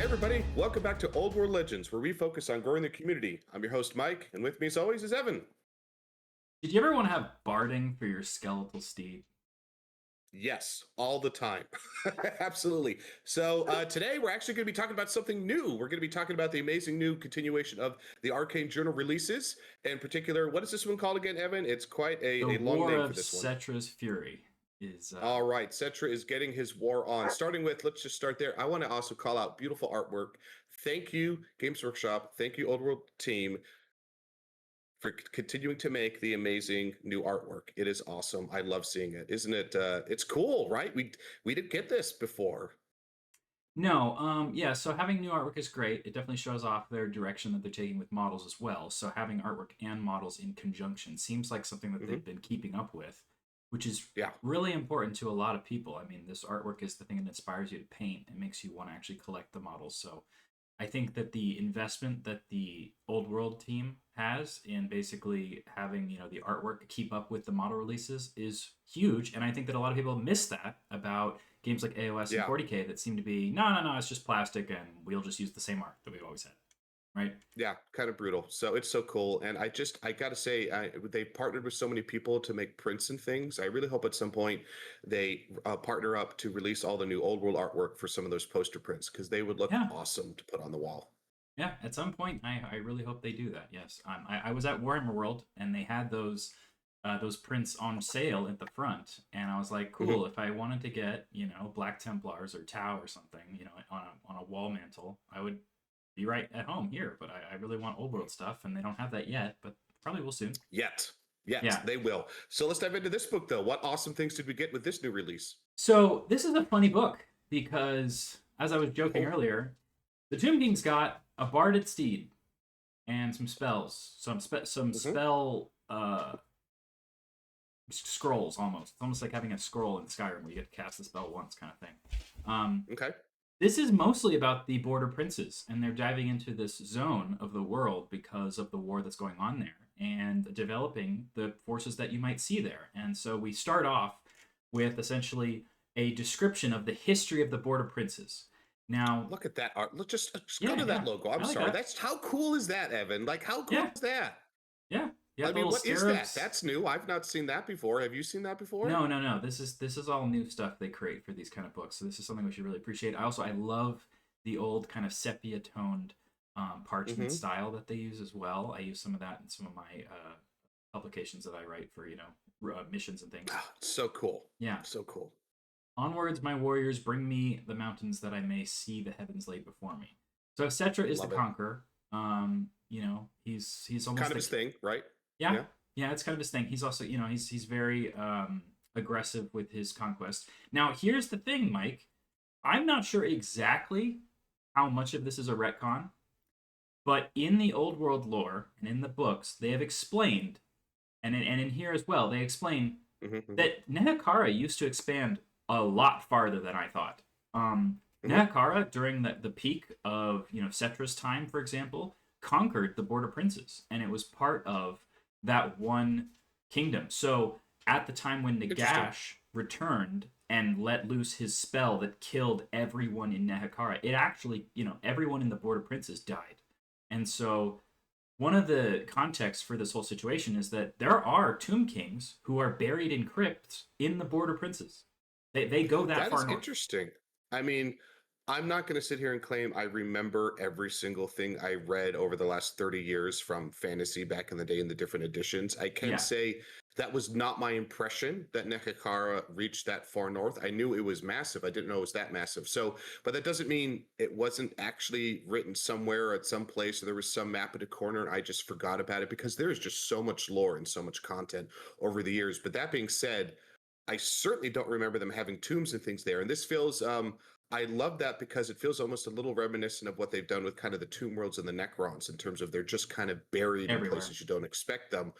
Hey everybody, welcome back to Old World Legends, where we focus on growing the community. I'm your host Mike, and with me as always is Evan. Did you ever want to have barding for your skeletal steed? Yes, all the time. Absolutely. So today we're actually going to be talking about something new. We're going to be talking about the amazing new continuation of the Arcane Journal releases. In particular, what is this one called again, Evan? It's quite The a long War name for of this one. Settra's Fury is All right, Settra is getting his war on. Starting with, let's just start there. I want to also call out beautiful artwork. Thank you, Games Workshop. Thank you, Old World team, for continuing to make the amazing new artwork. It is awesome. I love seeing it. Isn't it? It's cool, right? We didn't get this before. no, yeah. So having new artwork is great. It definitely shows off their direction that they're taking with models as well. So having artwork and models in conjunction seems like something that Hmm. they've been keeping up with, which is Yeah, really important to a lot of people. I mean, this artwork is the thing that inspires you to paint and makes you want to actually collect the models. So I think that the investment that the Old World team has in basically having, the artwork keep up with the model releases is huge. And I think that a lot of people miss that about games like AOS and yeah. 40K that seem to be, no, it's just plastic and we'll just use the same art that we've always had. Right? Yeah, kind of brutal. So it's so cool, and I gotta say, they partnered with so many people to make prints and things. I really hope at some point they partner up to release all the new Old World artwork for some of those poster prints because they would look Yeah. awesome to put on the wall. Yeah. At some point, I really hope they do that. Yes. I was at Warhammer World and they had those prints on sale at the front, and I was like, Hmm. cool. If I wanted to get Black Templars or Tau or something, on a wall mantle, I would be right at home here. But I really want old world stuff, and they don't have that yet, but probably will soon. Yet Yeah. they will. So let's dive into this book, though. What awesome things did we get with this new release? So this is a funny book because, as I was joking Oh, earlier, the Tomb King's got a barded steed and some spells, some hmm, spell scrolls almost. It's almost like having a scroll in Skyrim where you get to cast the spell once, kind of thing. Um, okay. This is mostly about the border princes, and they're diving into this zone of the world because of the war that's going on there and developing the forces that you might see there. And so we start off with essentially a description of the history of the border princes. Now, Look at that art. Look, just go yeah, to that yeah, logo. I'm I like sorry. that. That's how cool is that, Evan? Like, how cool Yeah, is that? yeah. You got I the mean, little what is that? scarabs. That's new. I've not seen that before. Have you seen that before? No. This is all new stuff they create for these kind of books. So this is something we should really appreciate. I love the old kind of sepia toned parchment Hmm. style that they use as well. I use some of that in some of my publications that I write for missions and things. So cool. Yeah. So cool. Onwards, my warriors, bring me the mountains that I may see the heavens laid before me. So Settra is the Love it. conqueror. He's Kind almost of his like thing, right? yeah, Yeah. yeah, it's kind of his thing. He's also, he's very aggressive with his conquest. Now, here's the thing, Mike. I'm not sure exactly how much of this is a retcon, but in the old world lore and in the books, they have explained, and in here as well, they explain Hmm. that Nehekara used to expand a lot farther than I thought. Hmm. Nehekara, during the peak of Settra's time, for example, conquered the border princes, and it was part of that one kingdom. So at the time when Interesting. Nagash returned and let loose his spell that killed everyone in Nehekara, it actually, everyone in the border princes died. And so one of the contexts for this whole situation is that there are tomb kings who are buried in crypts in the border princes. They go that That far is north. interesting. I mean, I'm not going to sit here and claim I remember every single thing I read over the last 30 years from fantasy back in the day in the different editions. I can Yeah, say that was not my impression that Nekakara reached that far north. I knew it was massive. I didn't know it was that massive. So, but that doesn't mean it wasn't actually written somewhere at some place or there was some map at a corner and I just forgot about it because there is just so much lore and so much content over the years. But that being said, I certainly don't remember them having tombs and things there. And this feels, I love that because it feels almost a little reminiscent of what they've done with kind of the tomb worlds and the Necrons in terms of they're just kind of buried in everywhere. places you don't expect them.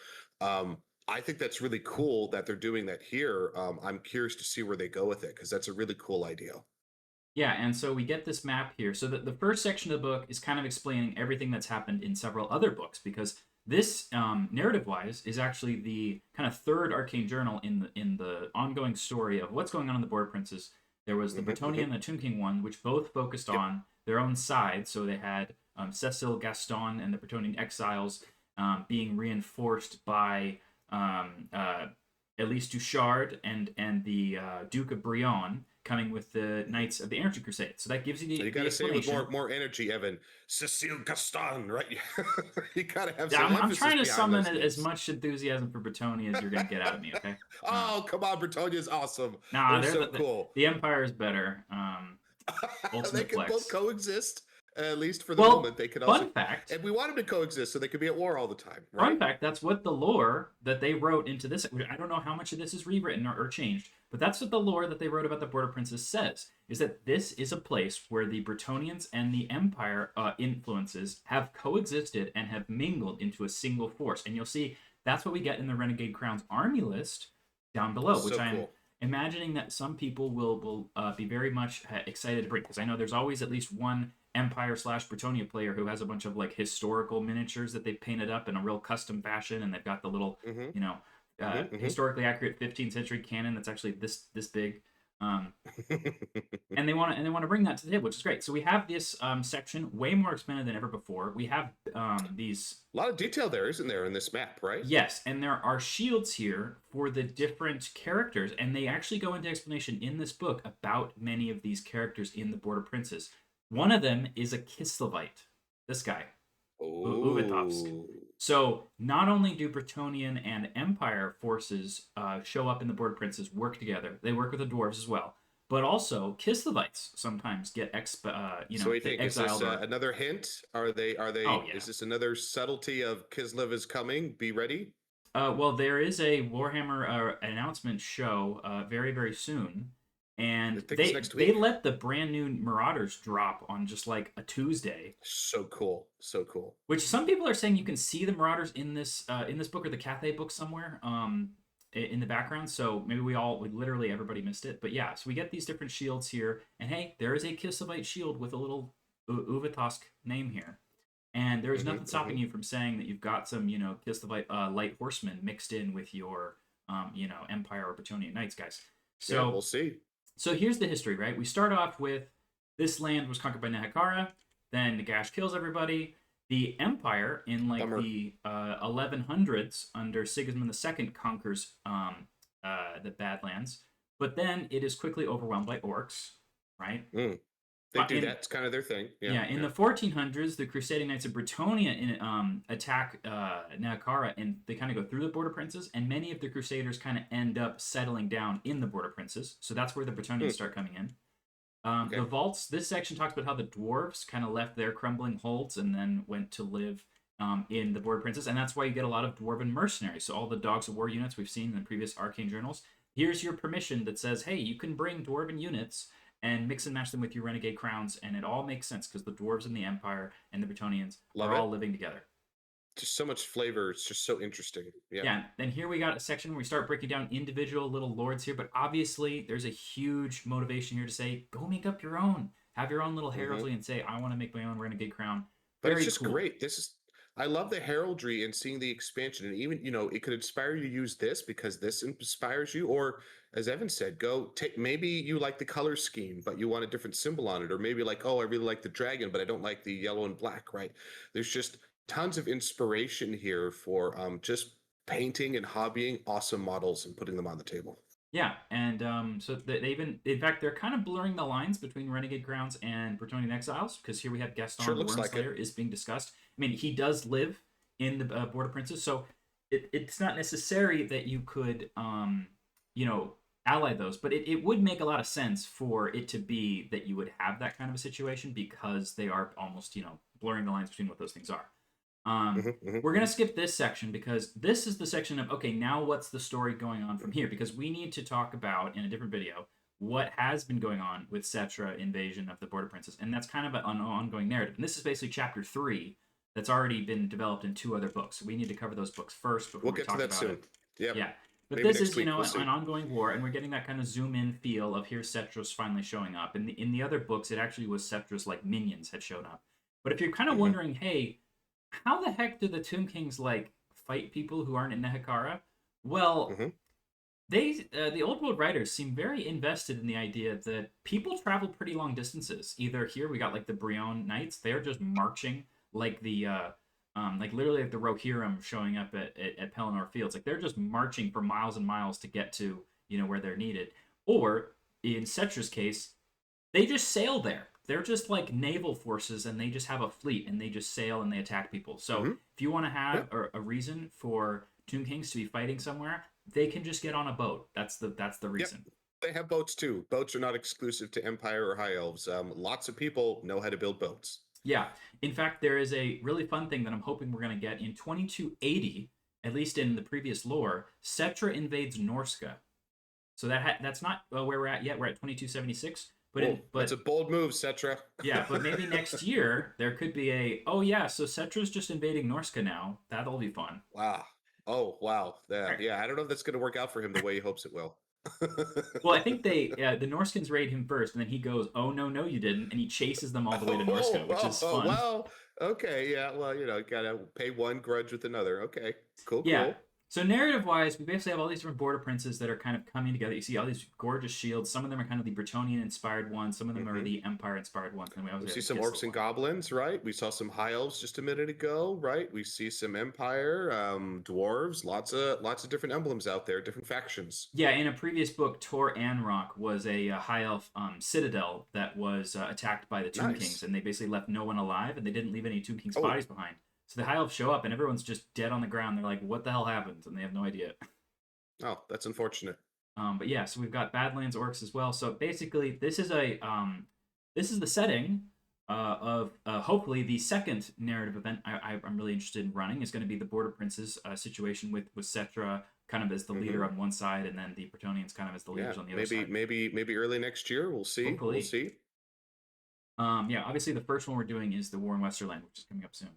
I think that's really cool that they're doing that here. I'm curious to see where they go with it because that's a really cool idea. Yeah, and so we get this map here. So the first section of the book is kind of explaining everything that's happened in several other books because this narrative-wise is actually the kind of third arcane journal in the ongoing story of what's going on in the Border Princes. There was the Bretonnian and the Tomb King one, which both focused Yep. on their own side. So they had Cecil, Gaston, and the Bretonnian exiles being reinforced by Elise Duchard and the Duke of Brion coming with the Knights of the Energy Crusade. So that gives you So the, you got the to say it with explanation. more energy, Evan. Cecile Gaston, right? You got to have Yeah, some I'm emphasis trying to behind summon those as names. much enthusiasm for Bretonnia as you're going to get out of me, okay? Oh, come on, Bretonia's awesome. Nah, They're they're so cool. the Empire is better. They Ultimate can both flex. coexist, at least for the Well, moment. They could also, fun fact. and we want them to coexist so they could be at war all the time, Fun right? fact, that's what the lore that they wrote into this. I don't know how much of this is rewritten or changed, but that's what the lore that they wrote about the Border Princess says, is that this is a place where the Bretonnians and the Empire influences have coexisted and have mingled into a single force. And you'll see that's what we get in the Renegade Crowns army list down below, which So I'm cool. imagining that some people will be very much excited to bring, because I know there's always at least one Empire / Britannia player who has a bunch of like historical miniatures that they painted up in a real custom fashion, and they've got the little, Hmm. you know, Hmm. historically accurate 15th century cannon that's actually this big. Um, A and they want to bring that to the table, which is great. So we have this section way more expanded than ever before. We have these. lot of detail there, isn't there, in this map, right? Yes, and there are shields here for the different characters, and they actually go into explanation in this book about many of these characters in the Border Princes. One of them is a Kislevite. This guy, Uvatovsk. Oh, So not only do Bretonnian and Empire forces show up in the Border Princes, work together, they work with the dwarves as well, but also Kislevites sometimes get so what do you think? Is this exiled. another hint? Are they? Oh yeah. Is this another subtlety of Kislev is coming? Be ready. Well, there is a Warhammer announcement show very soon, I and think it's they next they week. let the brand new Marauders drop on just like a Tuesday, So cool. So cool. which some people are saying you can see the Marauders in this book or the Cathay book somewhere in the background. So maybe we literally everybody missed it, but yeah. So we get these different shields here, and hey, there is a Kislevites shield with a little Uvatosk name here. And there's Hmm. nothing stopping you from saying that you've got some, Kislevites light horsemen mixed in with your, Empire or Bretonnian knights, guys. Yeah, we'll So, see. so here's the history, right? We start off with this land was conquered by Nehekara. Then Nagash kills everybody. The Empire in like Bummer. the 1100s under Sigismund II conquers the Badlands, but then it is quickly overwhelmed by orcs, right? Mm. They do In, that. It's kind of their thing. Yeah. yeah, in the 1400s, the Crusading Knights of Bretonnia attack Nehekara, and they kind of go through the Border Princes, and many of the Crusaders kind of end up settling down in the Border Princes. So that's where the Bretonnians start coming in. Okay. The vaults. This section talks about how the dwarves kind of left their crumbling holds and then went to live in the Border Princes, and that's why you get a lot of dwarven mercenaries. So all the Dogs of War units we've seen in the previous Arcane Journals. Here's your permission that says, hey, you can bring dwarven units and mix and match them with your Renegade Crowns, and it all makes sense because the dwarves and the Empire and the Bretonnians Love are it. all living together. Just so much flavor. It's just so interesting. Yeah. Yeah, and here we got a section where we start breaking down individual little lords here, but obviously there's a huge motivation here to say, go make up your own. Have your own little heraldry and say, I want to make my own Renegade Crown. But Very it's just cool. great. I love the heraldry and seeing the expansion, and even it could inspire you to use this because this inspires you. Or as Evan said, go take, maybe you like the color scheme, but you want a different symbol on it, or maybe like, oh, I really like the dragon, but I don't like the yellow and black. Right? There's just tons of inspiration here for just painting and hobbying awesome models and putting them on the table. Yeah, and so they even, in fact, they're kind of blurring the lines between Renegade Crowns and Bretonnian Exiles, because here we have Gaston Sure the looks like it. Wormslayer is being discussed. I mean, he does live in the Border Princes, so it's not necessary that you could, ally those, but it would make a lot of sense for it to be that you would have that kind of a situation because they are almost, blurring the lines between what those things are. We're going to skip this section because this is the section of, okay, now what's the story going on from here? Because we need to talk about, in a different video, what has been going on with Settra invasion of the Border Princes. And that's kind of an ongoing narrative. And this is basically chapter 3 that's already been developed in 2 other books. We need to cover those books first before We'll we get talk to that about soon. it. Yep. Yeah. But Maybe this next is, week, we'll see. an ongoing war, and we're getting that kind of zoom in feel of here's Settra's finally showing up. In the other books, it actually was Settra's like minions had shown up. But if you're kind of wondering, hey, how the heck do the Tomb Kings like fight people who aren't in Nehekara? Well, the old world writers seem very invested in the idea that people travel pretty long distances. Either here we got like the Brionne Knights, they're just marching like like literally like the Rohirrim showing up at Pelennor Fields. Like they're just marching for miles and miles to get to, where they're needed. Or in Settra's case, they just sail there. They're just like naval forces, and they just have a fleet, and they just sail and they attack people. So Hmm. if you want to have Yep. a reason for Tomb Kings to be fighting somewhere, they can just get on a boat. That's the Yep. reason. They have boats too. Boats are not exclusive to Empire or High Elves. Lots of people know how to build boats. Yeah. In fact, there is a really fun thing that I'm hoping we're going to get in 2280, at least in the previous lore. Settra invades Norska. So that's not where we're at yet. We're at 2276. That's a bold move, Settra. Yeah, but maybe next year there could be oh yeah, so Settra's just invading Norska now. That'll be fun. Wow. Oh, wow. Yeah, Right. yeah. I don't know if that's going to work out for him the way he hopes it will. Well, I think the Norskins raid him first, and then he goes, "Oh no, no, you didn't," and he chases them all the way to Norska, which is fun. Well, okay, yeah. Well, gotta pay one grudge with another. Okay, cool, Yeah. cool. So narrative wise, we basically have all these different border princes that are kind of coming together. You see all these gorgeous shields. Some of them are kind of the Bretonnian inspired ones. Some of them are the Empire inspired ones. And We see some orcs and goblins, right? We saw some high elves just a minute ago, right? We see some Empire, dwarves, lots of different emblems out there, different factions. Yeah, in a previous book, Tor Anrock was a high elf citadel that was attacked by the Tomb Nice. Kings, and they basically left no one alive, and they didn't leave any Tomb Kings Oh, bodies behind. So the high elves show up, and everyone's just dead on the ground. They're like, "What the hell happened?" And they have no idea. oh, that's unfortunate. But yeah, so we've got Badlands orcs as well. So basically, this is the setting of hopefully the second narrative event I'm really interested in running is going to be the Border Princes situation with Settra kind of as the leader on one side, and then the Bretonians kind of as the leaders on the other side. Maybe early next year. We'll see. Hopefully. We'll see. Yeah, obviously the first one we're doing is the War in Westerland, which is coming up soon.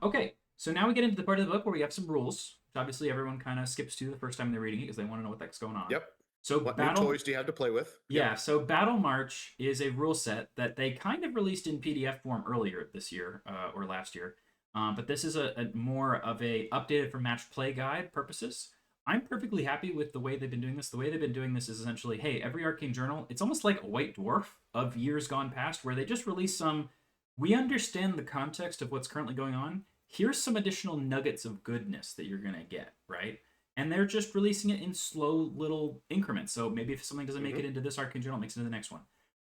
Okay, so now we get into the part of the book where we have some rules, which obviously everyone kind of skips to the first time they're reading it because they want to know what the heck's going on. Yep. So What new toys do you have to play with? Yeah, so Battle March is a rule set that they kind of released in PDF form earlier this year or last year, but this is a more of a updated for match play guide purposes. I'm perfectly happy with the way they've been doing this. The way they've been doing this is essentially, hey, every Arcane Journal, it's almost like a White Dwarf of years gone past, where they just release some. We understand the context of what's currently going on. Here's some additional nuggets of goodness that you're gonna get, right? And they're just releasing it in slow little increments. So maybe if something doesn't make it into this Arcane Journal, it makes it into the next one.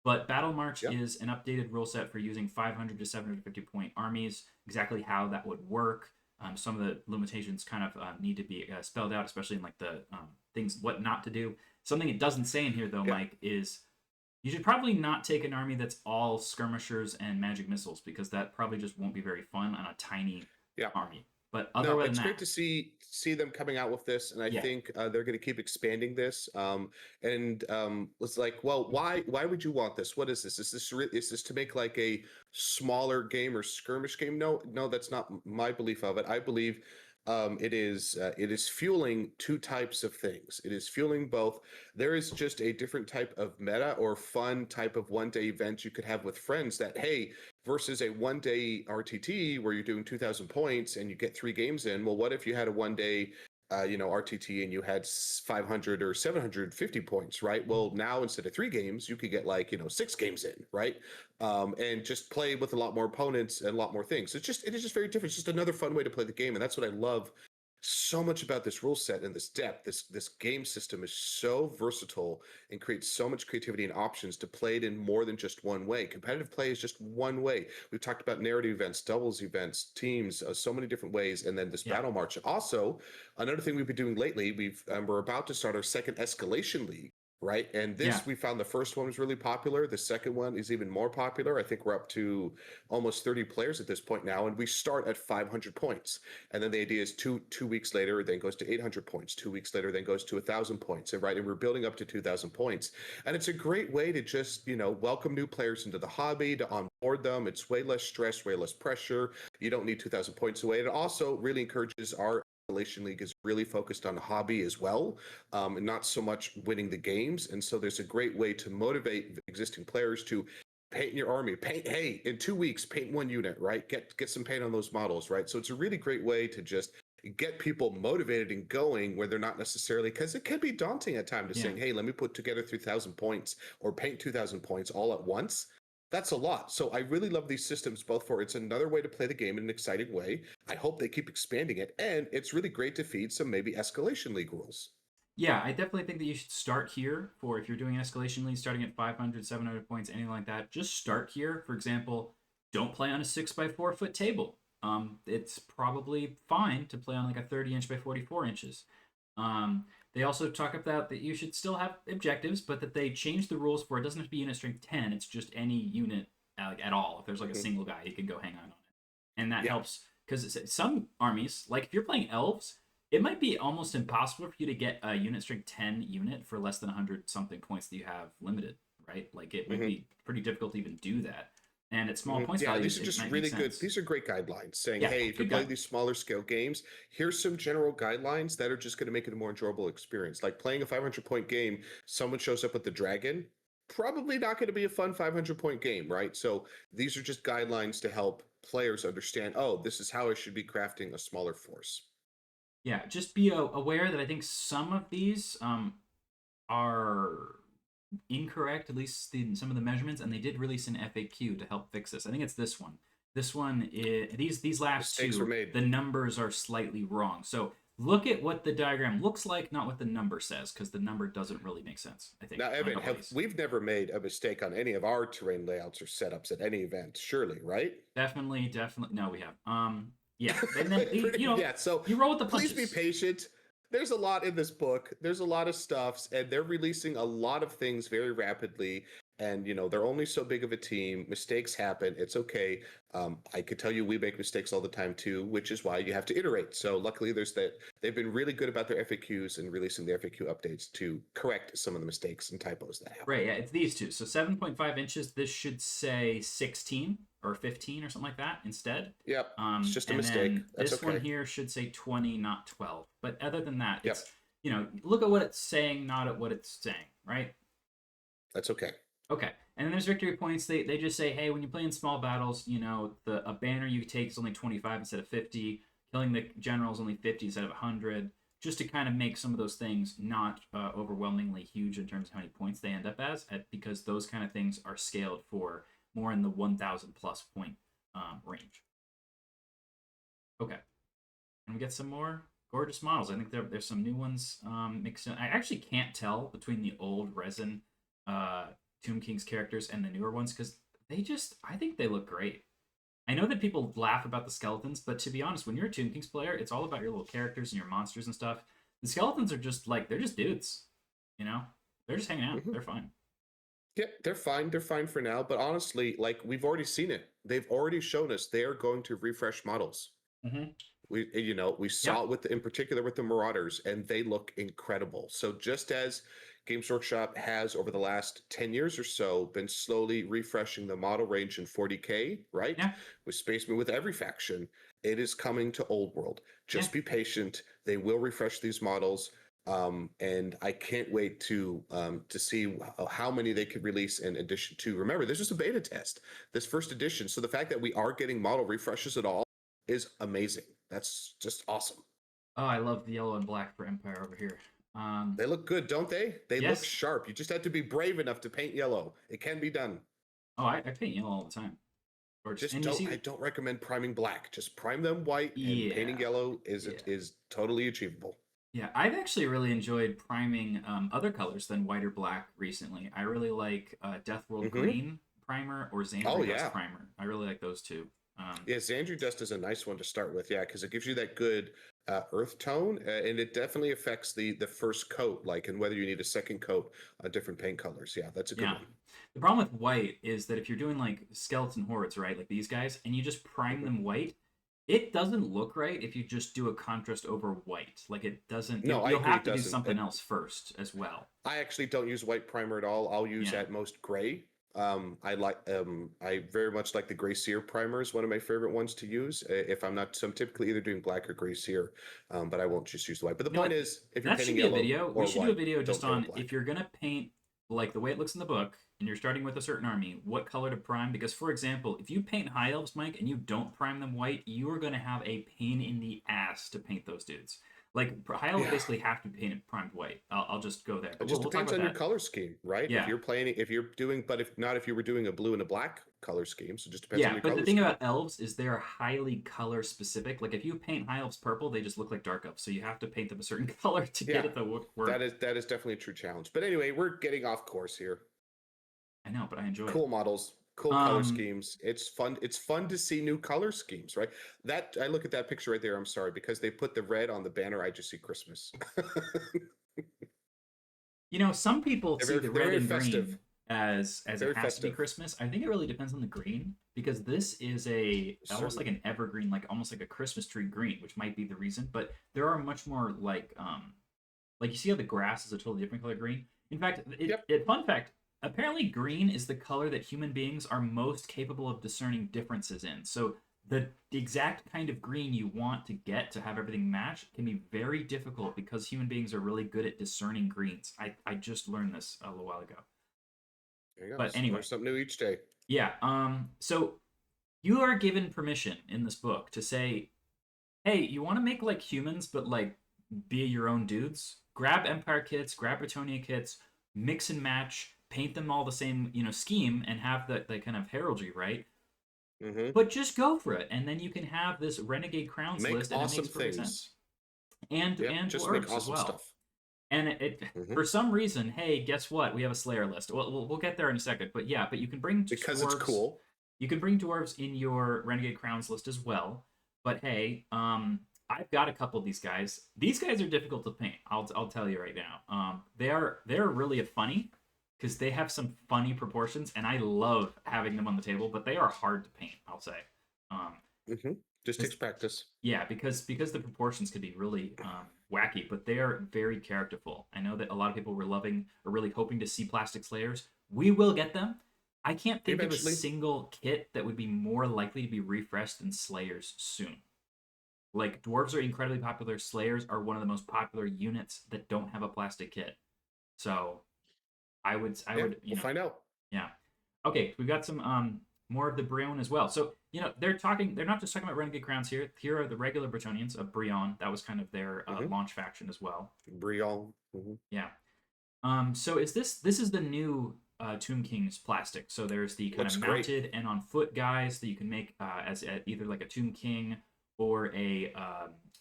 But Battle March is an updated rule set for using 500 to 750 point armies. Exactly how that would work. Some of the limitations kind of need to be spelled out, especially in like the things what not to do. Something it doesn't say in here though, Mike, is you should probably not take an army that's all skirmishers and magic missiles, because that probably just won't be very fun on a tiny army. But other than it's that, great to see them coming out with this, and I think they're going to keep expanding this. It's like, well, why would you want this? What is this? Is this to make like a smaller game or skirmish game? No, that's not my belief of it. I believe it is fueling two types of things. It is fueling both. There is just a different type of meta or fun type of one-day event you could have with friends that, hey, versus a one-day RTT where you're doing 2,000 points and you get 3 games in. Well, what if you had a one-day RTT and you had 500 or 750 points, right? Well, now instead of 3 games, you could get like 6 games in, right? And just play with a lot more opponents and a lot more things. It is just very different. It's just another fun way to play the game, and that's what I love so much about this rule set and this depth. This game system is so versatile and creates so much creativity and options to play it in more than just one way. Competitive play is just one way. We've talked about narrative events, doubles events, teams, so many different ways, and then this battle march. Also, another thing we've been doing lately, we're about to start our second escalation league. Right. And this, we found the first one was really popular. The second one is even more popular. I think we're up to almost 30 players at this point now. And we start at 500 points. And then the idea is two weeks later, then goes to 800 points. 2 weeks later, then goes to 1,000 points. And we're building up to 2,000 points. And it's a great way to just, welcome new players into the hobby, to onboard them. It's way less stress, way less pressure. You don't need 2,000 points away. It also really encourages our Escalation League is really focused on hobby as well, and not so much winning the games. And so there's a great way to motivate existing players to paint your army. Hey, in 2 weeks, paint 1 unit, right? Get some paint on those models, right? So it's a really great way to just get people motivated and going where they're not necessarily, because it can be daunting at times to saying, hey, let me put together 3,000 points or paint 2,000 points all at once. That's a lot. So I really love these systems, both for it's another way to play the game in an exciting way. I hope they keep expanding it. And it's really great to feed some maybe escalation league rules. Yeah, I definitely think that you should start here for if you're doing escalation league starting at 500, 700 points, anything like that. Just start here. For example, don't play on a 6x4 foot table. It's probably fine to play on like a 30-inch by 44 inches. They also talk about that you should still have objectives, but that they change the rules for it doesn't have to be unit strength 10. It's just any unit at all. If there's like a single guy, you can go hang on it. And that helps because some armies, like if you're playing elves, it might be almost impossible for you to get a unit strength 10 unit for less than 100 something points that you have limited, right? Like it would be pretty difficult to even do that. And at small points values, these are just really good. These are great guidelines saying, hey, if you're playing these smaller scale games, here's some general guidelines that are just going to make it a more enjoyable experience. Like playing a 500-point game, someone shows up with the dragon, probably not going to be a fun 500-point game, right? So these are just guidelines to help players understand, oh, this is how I should be crafting a smaller force. Yeah, just be aware that I think some of these are incorrect, at least in some of the measurements, and they did release an FAQ to help fix this. I think it's this one. This one is these last Mistakes were two. made. The numbers are slightly wrong. So look at what the diagram looks like, not what the number says, because the number doesn't really make sense. I think. Now, Evan, we've never made a mistake on any of our terrain layouts or setups at any event, surely, right? Definitely. No, we have. Yeah, and then so you roll with the punches. Please be patient. There's a lot in this book. There's a lot of stuffs, and they're releasing a lot of things very rapidly. And they're only so big of a team. Mistakes happen. It's okay. I could tell you we make mistakes all the time too, which is why you have to iterate. So luckily, there's that. They've been really good about their FAQs and releasing the FAQ updates to correct some of the mistakes and typos that happen. Right. Yeah, it's these two. So 7.5 inches. This should say 16 or 15 or something like that instead. Yep. It's just a mistake. That's this okay. one here should say 20, not 12. But other than that, it's look at what it's saying, not at what it's saying. Right. That's okay. Okay, and then there's victory points. They just say, hey, when you play in small battles, a banner you take is only 25 instead of 50. Killing the general is only 50 instead of 100. Just to kind of make some of those things not overwhelmingly huge in terms of how many points they end up as, because those kind of things are scaled for more in the 1,000 plus point range. Okay, and we get some more gorgeous models. I think there's some new ones mixed in. I actually can't tell between the old resin Tomb King's characters and the newer ones because I think they look great. I know that people laugh about the skeletons, but to be honest, when you're a Tomb King's player, it's all about your little characters and your monsters and stuff. The skeletons are just they're just dudes, they're just hanging out. They're fine. Yeah, they're fine. They're fine for now. But honestly, we've already seen it. They've already shown us they are going to refresh models. We saw it in particular with the Marauders, and they look incredible. So just as Games Workshop has over the last 10 years or so been slowly refreshing the model range in 40K, right? Yeah. With Space Marine, with every faction, it is coming to Old World. Just be patient. They will refresh these models. And I can't wait to see how many they could release in addition to. Remember, this is a beta test, this first edition. So the fact that we are getting model refreshes at all is amazing. That's just awesome. Oh, I love the yellow and black for Empire over here. They look good, don't they? They look sharp. You just have to be brave enough to paint yellow. It can be done. Oh, I paint yellow all the time. I don't recommend priming black. Just prime them white, and painting yellow is totally achievable. Yeah, I've actually really enjoyed priming other colors than white or black recently. I really like Death World Green primer or Xandri Dust primer. I really like those two. Xandri Dust is a nice one to start with, because it gives you that good earth tone, and it definitely affects the first coat, and whether you need a second coat on different paint colors. Yeah, that's a good one. The problem with white is that if you're doing skeleton hordes, right, like these guys, and you just prime them white, it doesn't look right if you just do a contrast over white. It doesn't. No, you'll have to do something else first as well. I actually don't use white primer at all. I'll use at most gray. I very much like the Gray Seer primer is one of my favorite ones to use. If I'm not, so I'm typically either doing black or Gray Seer, but I won't just use the white. But the point is, if you're painting yellow, we should do a video just on if you're gonna paint the way it looks in the book, and you're starting with a certain army, what color to prime. Because, for example, if you paint High Elves, Mike, and you don't prime them white, you are going to have a pain in the ass to paint those dudes. Like, High Elves Yeah. basically have to be painted primed white. I'll just go there. It But just we'll talk depends about on your that. color scheme, right? If Yeah. you're playing, if you're doing, but if not, if you were doing a blue and a black color scheme, so it just depends on Yeah, your but the color thing scheme. about elves is they're highly color specific. Like if you paint high elves purple, they just look like dark elves. So you have to paint them a certain color to Yeah, get it to work. that is definitely a true challenge. But anyway, we're getting off course here. I know, but I enjoy it. Cool models, cool color Um, schemes. It's fun. It's fun to see new color schemes, right? That I look at that picture right there. I'm sorry because they put the red on the banner. I just see Christmas. some people see the They're red very and festive. green as it Very has to be festive. Christmas. I think it really depends on the green because this is a almost like Certainly. an evergreen, like almost like a Christmas tree green, which might be the reason. But there are much more like you see how the grass is a totally different color green. In fact, Yep. fun fact, apparently green is the color that human beings are most capable of discerning differences in. So the exact kind of green you want to get to have everything match can be very difficult because human beings are really good at discerning greens. I just learned this a little while ago. There you go. But anyway, Learn something new each day. yeah. So you are given permission in this book to say, hey, you want to make like humans, but like be your own dudes? Grab Empire kits, grab Bretonnia kits, mix and match, paint them all the same, scheme, and have the kind of heraldry, right? Hmm. But just go for it, and then you can have this Renegade Crowns Make list, and it awesome makes perfect things. sense. And Yep. Just make dwarves as awesome well. stuff. And it Hmm. for some reason, hey, guess what? We have a Slayer list. Well, we'll get there in a second. But yeah, but you can bring Because it's dwarves. cool. You can bring dwarves in your Renegade Crowns list as well. But hey, I've got a couple of these guys. These guys are difficult to paint. I'll tell you right now. They're really funny because they have some funny proportions, and I love having them on the table. But they are hard to paint. I'll say. Um, Hmm. Just takes 'cause- practice. yeah, because the proportions could be really wacky, but they are very characterful. I know that a lot of people were loving or really hoping to see plastic slayers. We will get them. I can't think of a Eventually. single kit that would be more likely to be refreshed than slayers soon. Like dwarves are incredibly popular. Slayers are one of the most popular units that don't have a plastic kit. So I Yeah, would, we'll find out. yeah. Okay, we've got some more of the Brionne as well. So, they're not just talking about Renegade Crowns here. Here are the regular Bretonians of Brionne. That was kind of their Hmm. launch faction as well. Brion. Hmm. Yeah. So this is the new Tomb King's plastic. So there's the kind Looks of great. mounted and on foot guys that you can make either like a Tomb King or a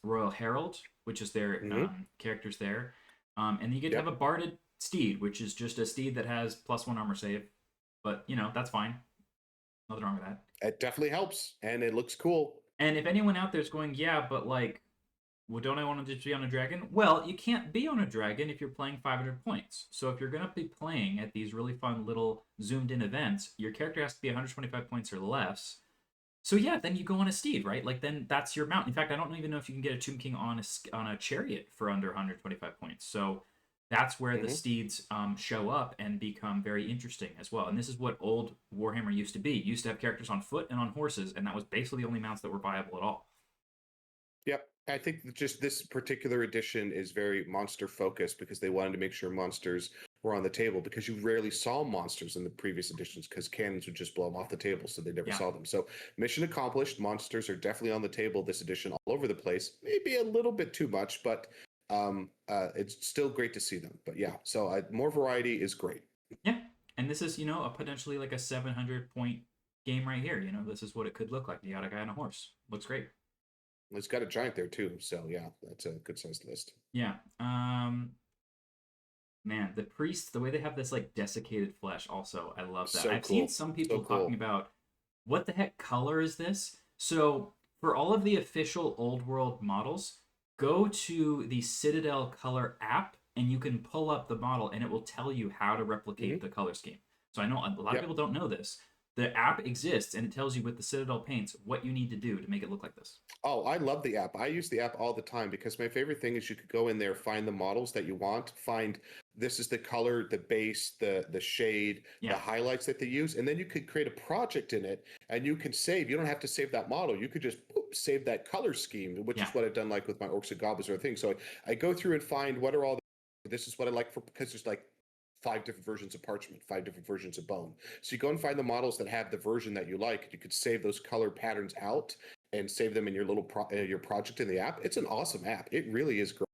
Royal Herald, which is their Hmm. characters there. And then you get to have Yep. a Barded Steed, which is just a steed that has +1 armor save. But that's fine. Nothing wrong with that. It definitely helps, and it looks cool. And if anyone out there's going, yeah, but like, well, don't I want to just be on a dragon? Well, you can't be on a dragon if you're playing 500 points. So if you're going to be playing at these really fun little zoomed in events, your character has to be 125 points or less. So yeah, then you go on a steed, right? Like then that's your mount. In fact, I don't even know if you can get a Tomb King on a chariot for under 125 points. So that's where the Hmm. steeds show up and become very interesting as well. And this is what old Warhammer used to be. You used to have characters on foot and on horses, and that was basically the only mounts that were viable at all. Yep. I think that just this particular edition is very monster focused because they wanted to make sure monsters were on the table because you rarely saw monsters in the previous editions because cannons would just blow them off the table, so they never Yeah. saw them. So mission accomplished. Monsters are definitely on the table this edition, all over the place. Maybe a little bit too much, but it's still great to see them. But yeah, so more variety is great. Yeah. And this is, a potentially like a 700 point game right here. This is what it could look like. You got a guy on a horse. Looks great. It's got a giant there too, so yeah, that's a good sized list. Yeah. Man, the priests, the way they have this like desiccated flesh, also, I love that. So I've seen cool, some so people talking cool. about what the heck color is this? So, for all of the official old world models, go to the Citadel Color app and you can pull up the model and it will tell you how to replicate Hmm. the color scheme. So, I know a lot of Yep. people don't know this. The app exists and it tells you with the Citadel paints what you need to do to make it look like this. Oh, I love the app. I use the app all the time because my favorite thing is you could go in there, find the models that you want, find this is the color, the base, the shade, the Yeah. highlights that they use, and then you could create a project in it and you can save. You don't have to save that model. You could just save that color scheme, which Yeah. is what I've done like with my orcs and goblins or things. So I go through and find what are all this is what I like for because there's like 5 different versions of parchment, 5 different versions of bone. So you go and find the models that have the version that you like. You could save those color patterns out and save them in your little your project in the app. It's an awesome app. It really is great.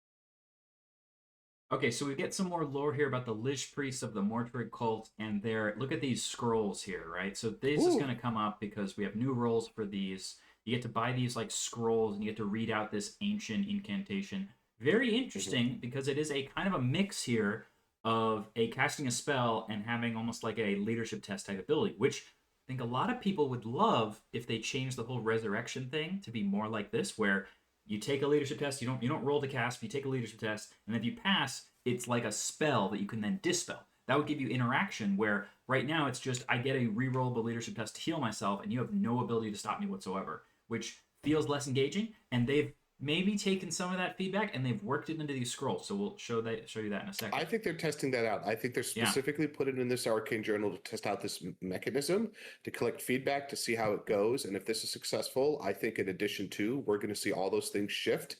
Okay, so we get some more lore here about the Lich Priests of the Mortuary Cult and their, look at these scrolls here, right? So this is going to come up because we have new roles for these. You get to buy these like scrolls and you get to read out this ancient incantation. Very interesting because it is a kind of a mix here of a casting a spell and having almost like a leadership test type ability, which I think a lot of people would love if they changed the whole resurrection thing to be more like this, where you take a leadership test, you don't roll to cast, but you take a leadership test, and if you pass, it's like a spell that you can then dispel. That would give you interaction where right now it's just I get a rerollable leadership test to heal myself, and you have no ability to stop me whatsoever, which feels less engaging. And they've maybe taken some of that feedback and they've worked it into these scrolls. So we'll show you that in a second. I think they're testing that out. I think they're specifically put it in this Arcane Journal to test out this mechanism, to collect feedback, to see how it goes. And if this is successful, I think in addition to, we're going to see all those things shift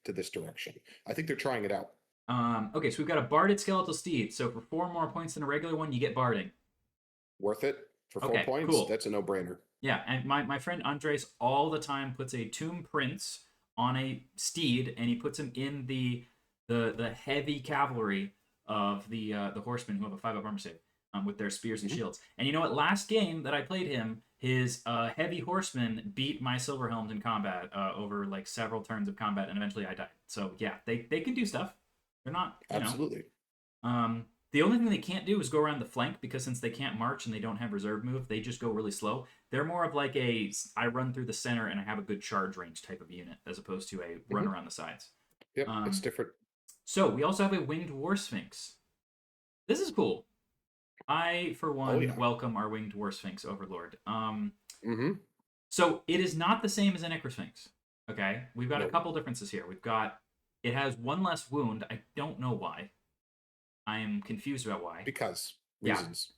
to this direction. I think they're trying it out. Okay, so we've got a barded skeletal steed. So for 4 more points than a regular one, you get barding. Worth it for 4 points? Cool. That's a no-brainer. Yeah, and my friend Andres all the time puts a Tomb Prince on a steed, and he puts him in the heavy cavalry of the horsemen who have a 5-up armor save with their spears and shields. And you know what? Last game that I played him, his heavy horseman beat my silver helms in combat over like several turns of combat, and eventually I died. So yeah, they can do stuff. They're not absolutely. The only thing they can't do is go around the flank, because since they can't march and they don't have reserve move, they just go really slow. They're more of like I run through the center and I have a good charge range type of unit, as opposed to a run around the sides. Yep, it's different. So we also have a Winged War Sphinx. This is cool. I, for one, welcome our Winged War Sphinx Overlord. So it is not the same as a Necrosphinx. Okay, we've got a couple differences here. It has 1 less wound. I don't know why. I am confused about why. Because reasons.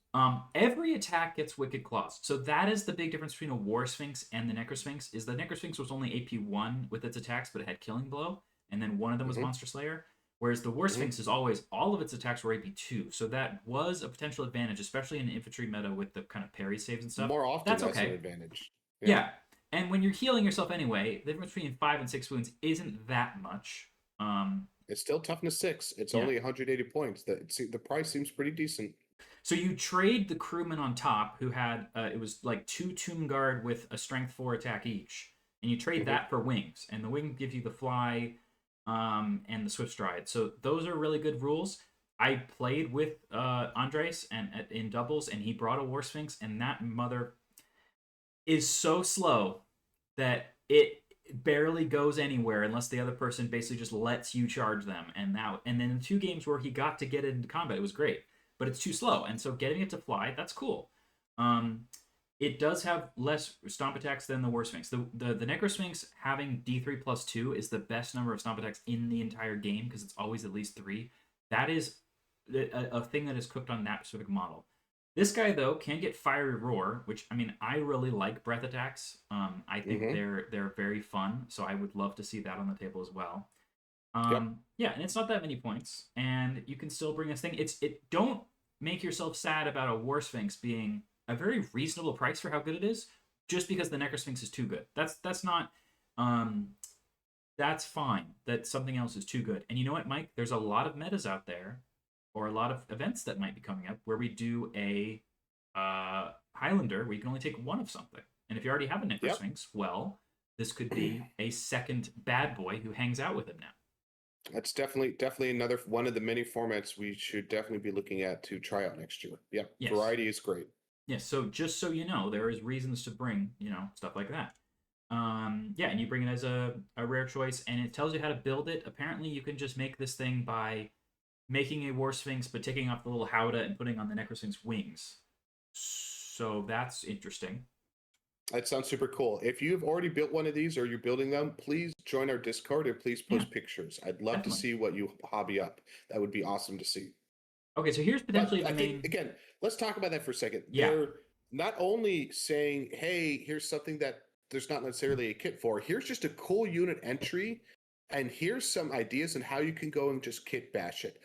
Every attack gets Wicked Claws. So that is the big difference between a War Sphinx and the Necrosphinx, is the Necrosphinx was only AP 1 with its attacks, but it had Killing Blow, and then one of them was Monster Slayer. Whereas the War Sphinx is always, all of its attacks were AP 2. So that was a potential advantage, especially in the infantry meta with the kind of parry saves and stuff. More often that's an advantage. Yeah. And when you're healing yourself anyway, the difference between 5 and 6 wounds isn't that much. It's still toughness 6. It's only 180 points. The price seems pretty decent. So you trade the crewman on top, who had it was like 2 Tomb Guard with a strength 4 attack each, and you trade that for wings, and the wing gives you the fly, and the swift stride. So those are really good rules. I played with Andres and in doubles, and he brought a War Sphinx, and that mother is so slow that it barely goes anywhere unless the other person basically just lets you charge them. And then in 2 games where he got to get it into combat, it was great, but it's too slow. And so getting it to fly, that's cool. It does have less stomp attacks than the War Sphinx. The Necrosphinx having D3+2 is the best number of stomp attacks in the entire game, because it's always at least 3. That is a thing that is cooked on that specific model. This guy, though, can get Fiery Roar, which, I mean, I really like breath attacks. I think they're very fun, so I would love to see that on the table as well. Yeah, and it's not that many points, and you can still bring this thing. Don't make yourself sad about a War Sphinx being a very reasonable price for how good it is, just because the Necrosphinx is too good. That's not... that's fine that something else is too good. And you know what, Mike? There's a lot of metas out there, or a lot of events that might be coming up, where we do a Highlander where you can only take 1 of something. And if you already have a Necrosphinx, well, this could be a second bad boy who hangs out with him now. That's definitely another one of the many formats we should definitely be looking at to try out next year. Yeah, yes. Variety is great. Yes, so just so you know, there is reasons to bring, stuff like that. Yeah, and you bring it as a rare choice, and it tells you how to build it. Apparently, you can just make this thing by making a War Sphinx, but taking off the little howdah and putting on the Necrosphinx wings. So that's interesting. That sounds super cool. If you've already built one of these or you're building them, please join our Discord and please post pictures. I'd love to see what you hobby up. That would be awesome to see. Okay, so here's potentially the main... Again, let's talk about that for a second. Yeah. They're not only saying, hey, here's something that there's not necessarily a kit for. Here's just a cool unit entry, and here's some ideas on how you can go and just kit bash it.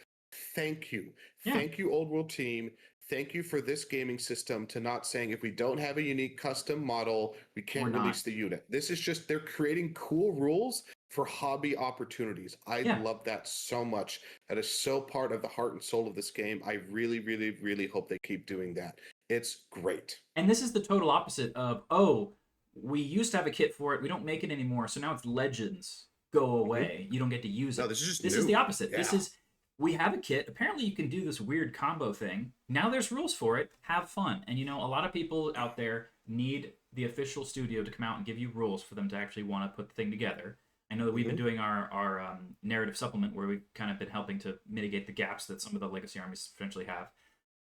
Thank you. Yeah, Thank you, Old World team. Thank you for this gaming system to not saying if we don't have a unique custom model, we we're can't not. release the unit. This is just they're creating cool rules for hobby opportunities. I Yeah. love that so much. That is so part of the heart and soul of this game. I really, really, really hope they keep doing that. It's great. And this is the total opposite of, oh, we used to have a kit for it, we don't make it anymore, so now it's legends. Go Mhm. away. You don't get to use No, it. this is just This is the new. opposite. This Yeah. is, we have a kit. Apparently, you can do this weird combo thing. Now there's rules for it. Have fun. And a lot of people out there need the official studio to come out and give you rules for them to actually want to put the thing together. I know that we've been Hmm. doing our narrative supplement where we've kind of been helping to mitigate the gaps that some of the legacy armies potentially have.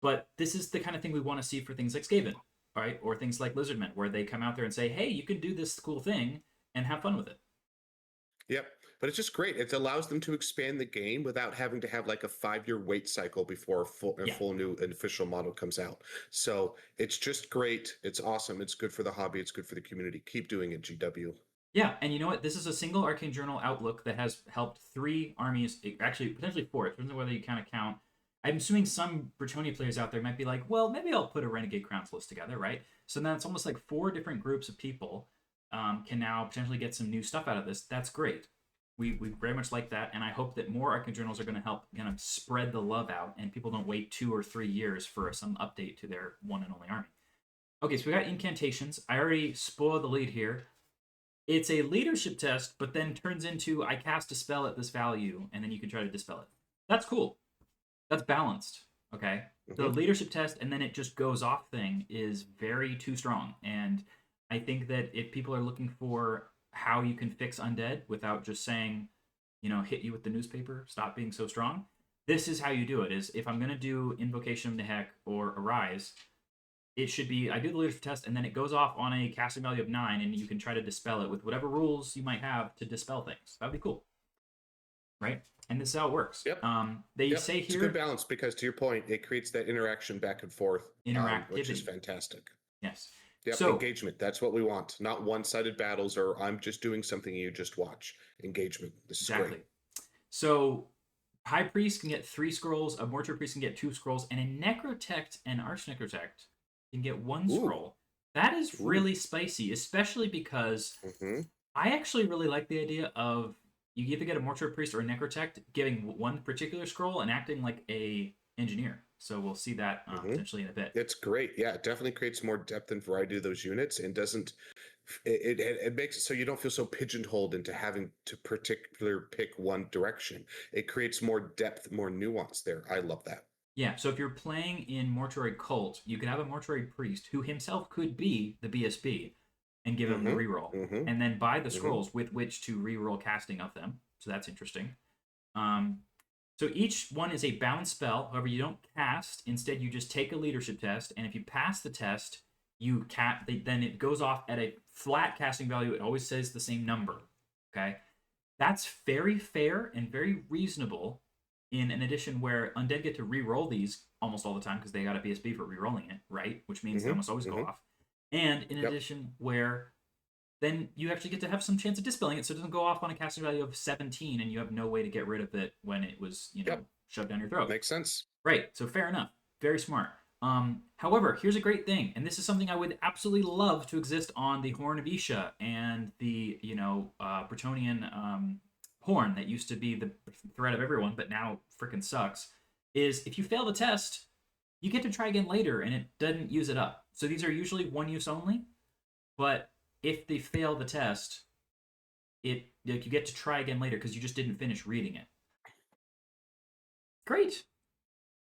But this is the kind of thing we want to see for things like Skaven, right? Or things like Lizardmen, where they come out there and say, hey, you can do this cool thing and have fun with it. Yep. But it's just great. It allows them to expand the game without having to have like a 5-year wait cycle before a Yeah. full new and official model comes out. So it's just great. It's awesome. It's good for the hobby. It's good for the community. Keep doing it, GW. Yeah, and you know what? This is a single Arcane Journal outlook that has helped 3 armies, actually potentially 4. It depends on whether you kind of count. I'm assuming some Bretonnia players out there might be like, well, maybe I'll put a Renegade Crowns list together, right? So then it's almost like 4 different groups of people can now potentially get some new stuff out of this. That's great. We very much like that, and I hope that more Arcane Journals are going to help kind of spread the love out, and people don't wait 2 or 3 years for some update to their one and only army. Okay, so we got Incantations. I already spoiled the lead here. It's a leadership test, but then turns into I cast a spell at this value, and then you can try to dispel it. That's cool. That's balanced. Okay. The Hmm. leadership test and then it just goes off thing is very too strong. And I think that if people are looking for how you can fix undead without just saying, hit you with the newspaper, stop being so strong, this is how you do it. Is if I'm gonna do Invocation of Nehek or Arise, it should be I do the leadership test and then it goes off on a casting value of 9 and you can try to dispel it with whatever rules you might have to dispel things. That would be cool, right? And this is how it works. Yep. They Yep. say It's a good here balance because to your point, it creates that interaction back and forth, which is interactivity. fantastic. Yes. Yep. So Engagement. That's what we want. Not one-sided battles or I'm just doing something you just watch. Engagement. This is great. exactly. So High Priest can get 3 scrolls, a Mortuary Priest can get 2 scrolls, and a Necrotect and Arch-Necrotect can get 1 Ooh. scroll. That is Ooh. really spicy, especially because Hmm. I actually really like the idea of you either get a Mortuary Priest or a Necrotect giving one particular scroll and acting like a engineer. So we'll see that Hmm. potentially in a bit. It's great. Yeah, it definitely creates more depth and variety of those units and doesn't it makes it so you don't feel so pigeonholed into having to particular pick one direction. It creates more depth, more nuance there. I love that. Yeah, so if you're playing in Mortuary Cult, you could have a Mortuary Priest who himself could be the BSB and give him the Hmm. reroll, Hmm. and then buy the Hmm. scrolls with which to reroll casting of them. So that's interesting. Um, so each one is a bound spell. However, you don't cast. Instead, you just take a leadership test, and if you pass the test, then it goes off at a flat casting value. It always says the same number. Okay, that's very fair and very reasonable in an edition where undead get to re-roll these almost all the time because they got a BSB for re-rolling it, right? Which means they Hmm. almost always go Hmm. off. And in Yep. addition, where then you actually get to have some chance of dispelling it, so it doesn't go off on a casting value of 17, and you have no way to get rid of it when it was, Yep. shoved down your throat. Makes sense. Right. So fair enough. Very smart. However, here's a great thing, and this is something I would absolutely love to exist on the Horn of Isha and the Bretonian horn that used to be the threat of everyone, but now freaking sucks. Is if you fail the test, you get to try again later, and it doesn't use it up. So these are usually one use only, but if they fail the test, you get to try again later because you just didn't finish reading it. Great.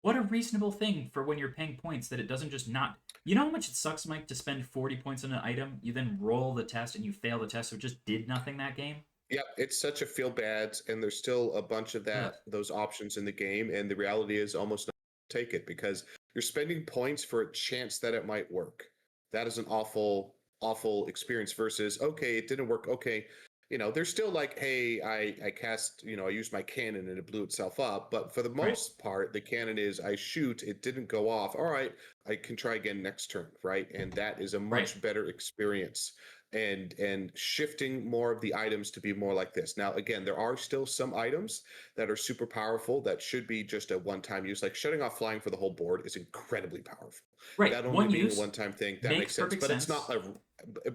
What a reasonable thing for when you're paying points that it doesn't just not. You know how much it sucks, Mike, to spend 40 points on an item, you then roll the test and you fail the test, so it just did nothing that game? Yep, it's such a feel bad, and there's still a bunch of Ugh. those options in the game, and the reality is almost not take it because you're spending points for a chance that it might work. That is an awful, awful experience versus okay, it didn't work. Okay, there's still like, hey, I cast, I used my cannon and it blew itself up, but for the Right. most part, the cannon is I shoot, it didn't go off. All right, I can try again next turn, right? And that is a Right. much better experience and shifting more of the items to be more like this. Now, again, there are still some items that are super powerful that should be just a one-time use. Like shutting off flying for the whole board is incredibly powerful. Right. That only One being a use one-time thing, that makes makes sense. perfect But it's not sense.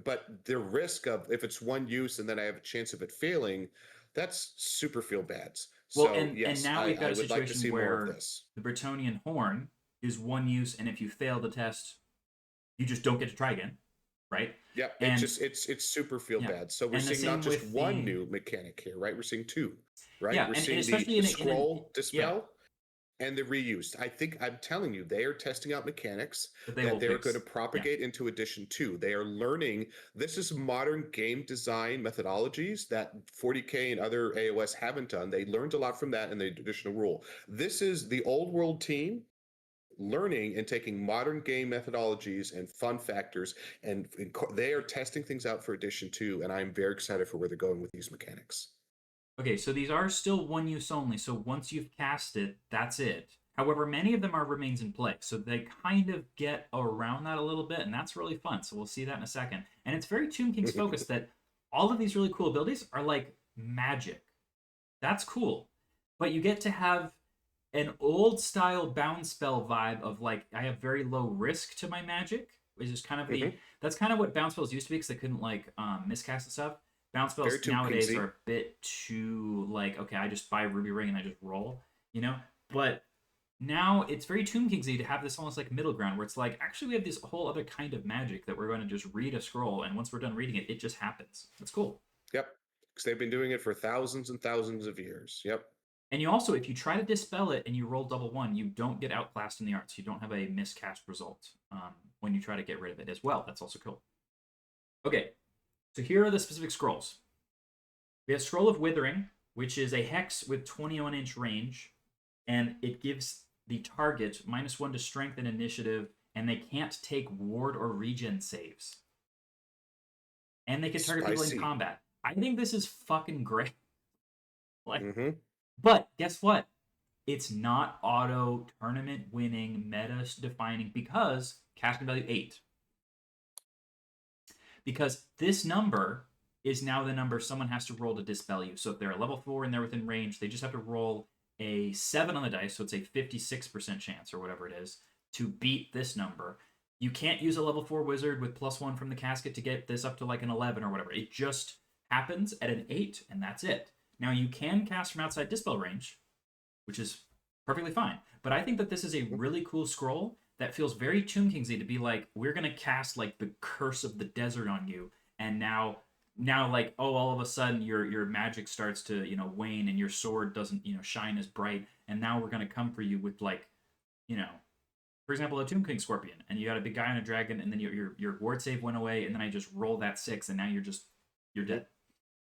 but the risk of if it's one use and then I have a chance of it failing, that's super feel bad. Well, So and yes, now we've got I a would like to situation see more of where this. the Bretonian horn is one use, and if you fail the test, you just don't get to try again, right? Yeah, And it's super feel yeah, bad. So we're and the seeing not same just with one the new mechanic here, right? We're seeing two, right? yeah, We're and seeing especially the in an scroll yeah dispel and the reuse. I think I'm telling you, they are testing out mechanics that they that will they're going to fix. Yeah. propagate into edition 2. They are learning this is modern game design methodologies that 40K and other AOS haven't done. They learned a lot from that in the additional rule. This is the old world team learning and taking modern game methodologies and fun factors, and they are testing things out for edition 2, and I'm very excited for where they're going with these mechanics. Okay, so these are still one use only. So once you've cast it, that's it. However, many of them are remains in play, so they kind of get around that a little bit, and that's really fun. So we'll see that in a second. And it's very Tomb King's focus that all of these really cool abilities are like magic. That's cool, but you get to have an old style bound spell vibe of like I have very low risk to my magic, which is kind of the Mhm. that's kind of what bound spells used to be because they couldn't like miscast and stuff. Bound Very spells Tomb nowadays Kingsy. are a bit too like okay, I just buy Ruby Ring and I just roll, you know. But now it's very Tomb Kingsy to have this almost like middle ground where it's like actually we have this whole other kind of magic that we're going to just read a scroll and once we're done reading it, it just happens. That's cool. Yep, because they've been doing it for thousands and thousands of years. Yep. And you also, if you try to dispel it and you roll double one, you don't get outclassed in the arts. You don't have a miscast result when you try to get rid of it as well. That's also cool. Okay, so here are the specific scrolls. We have Scroll of Withering, which is a hex with 21-inch range, and it gives the target -1 to strength and initiative, and they can't take ward or regen saves. And they can target people in Spicy. combat. I think this is fucking great. Like, Mm-hmm. but guess what? It's not auto tournament winning, meta defining because casting value 8. Because this number is now the number someone has to roll to dispel you. So if they're a level 4 and they're within range, they just have to roll a 7 on the dice, so it's a 56% chance or whatever it is, to beat this number. You can't use a level 4 wizard with +1 from the casket to get this up to like an 11 or whatever. It just happens at an 8, and that's it. Now you can cast from outside dispel range, which is perfectly fine. But I think that this is a really cool scroll that feels very Tomb Kingsy to be like, we're gonna cast like the curse of the desert on you, and now like oh all of a sudden your magic starts to wane and your sword doesn't shine as bright, and now we're gonna come for you with like you know for example a Tomb King Scorpion, and you got a big guy on a dragon, and then your ward save went away, and then I just roll that 6, and now you're dead.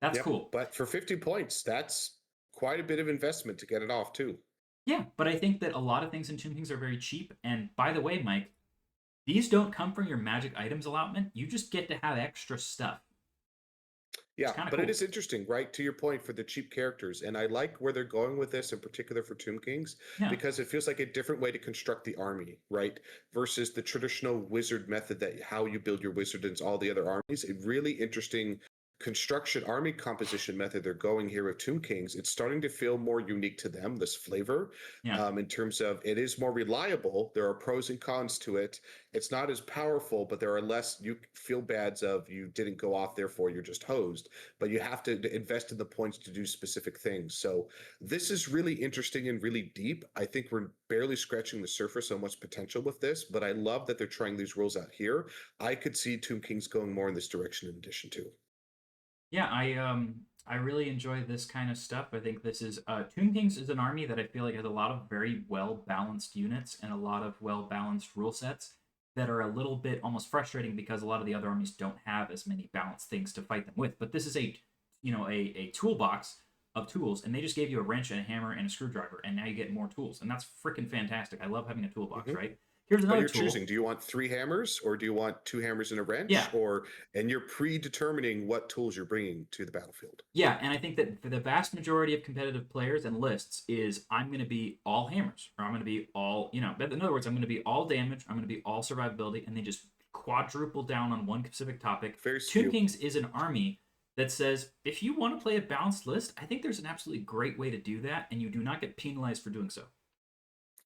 That's Yep. cool. But for 50 points, that's quite a bit of investment to get it off too. Yeah, but I think that a lot of things in Tomb Kings are very cheap. And by the way, Mike, these don't come from your magic items allotment. You just get to have extra stuff. It's Yeah, kind of but it cool. is interesting, right? To your point for the cheap characters. And I like where they're going with this in particular for Tomb Kings, Yeah. because it feels like a different way to construct the army, right? Versus the traditional wizard method that how you build your wizard and all the other armies. A really interesting construction army composition method they're going here with Tomb Kings. It's starting to feel more unique to them, this flavor, Yeah. in terms of it is more reliable. There are pros and cons to it. It's not as powerful, but there are less you feel bads of you didn't go off, therefore you're just hosed. But you have to invest in the points to do specific things. So this is really interesting and really deep. I think we're barely scratching the surface on what's potential with this, but I love that they're trying these rules out here. I could see Tomb Kings going more in this direction in addition to. Yeah, I really enjoy this kind of stuff. I think this is Tomb Kings is an army that I feel like has a lot of very well balanced units and a lot of well balanced rule sets that are a little bit almost frustrating because a lot of the other armies don't have as many balanced things to fight them with. But this is a toolbox of tools, and they just gave you a wrench and a hammer and a screwdriver, and now you get more tools, and that's freaking fantastic. I love having a toolbox, Mhm. right? Here's But another you're tool. choosing, do you want 3 hammers or do you want 2 hammers and a Yeah, wrench? Or and you're predetermining what tools you're bringing to the battlefield. yeah, and I think that for the vast majority of competitive players and lists is I'm going to be all hammers, or I'm going to be all, but in other words, I'm going to be all damage, I'm going to be all survivability, and then just quadruple down on one specific topic. Very Tomb skew. Kings is an army that says if you want to play a balanced list, I think there's an absolutely great way to do that, and you do not get penalized for doing so.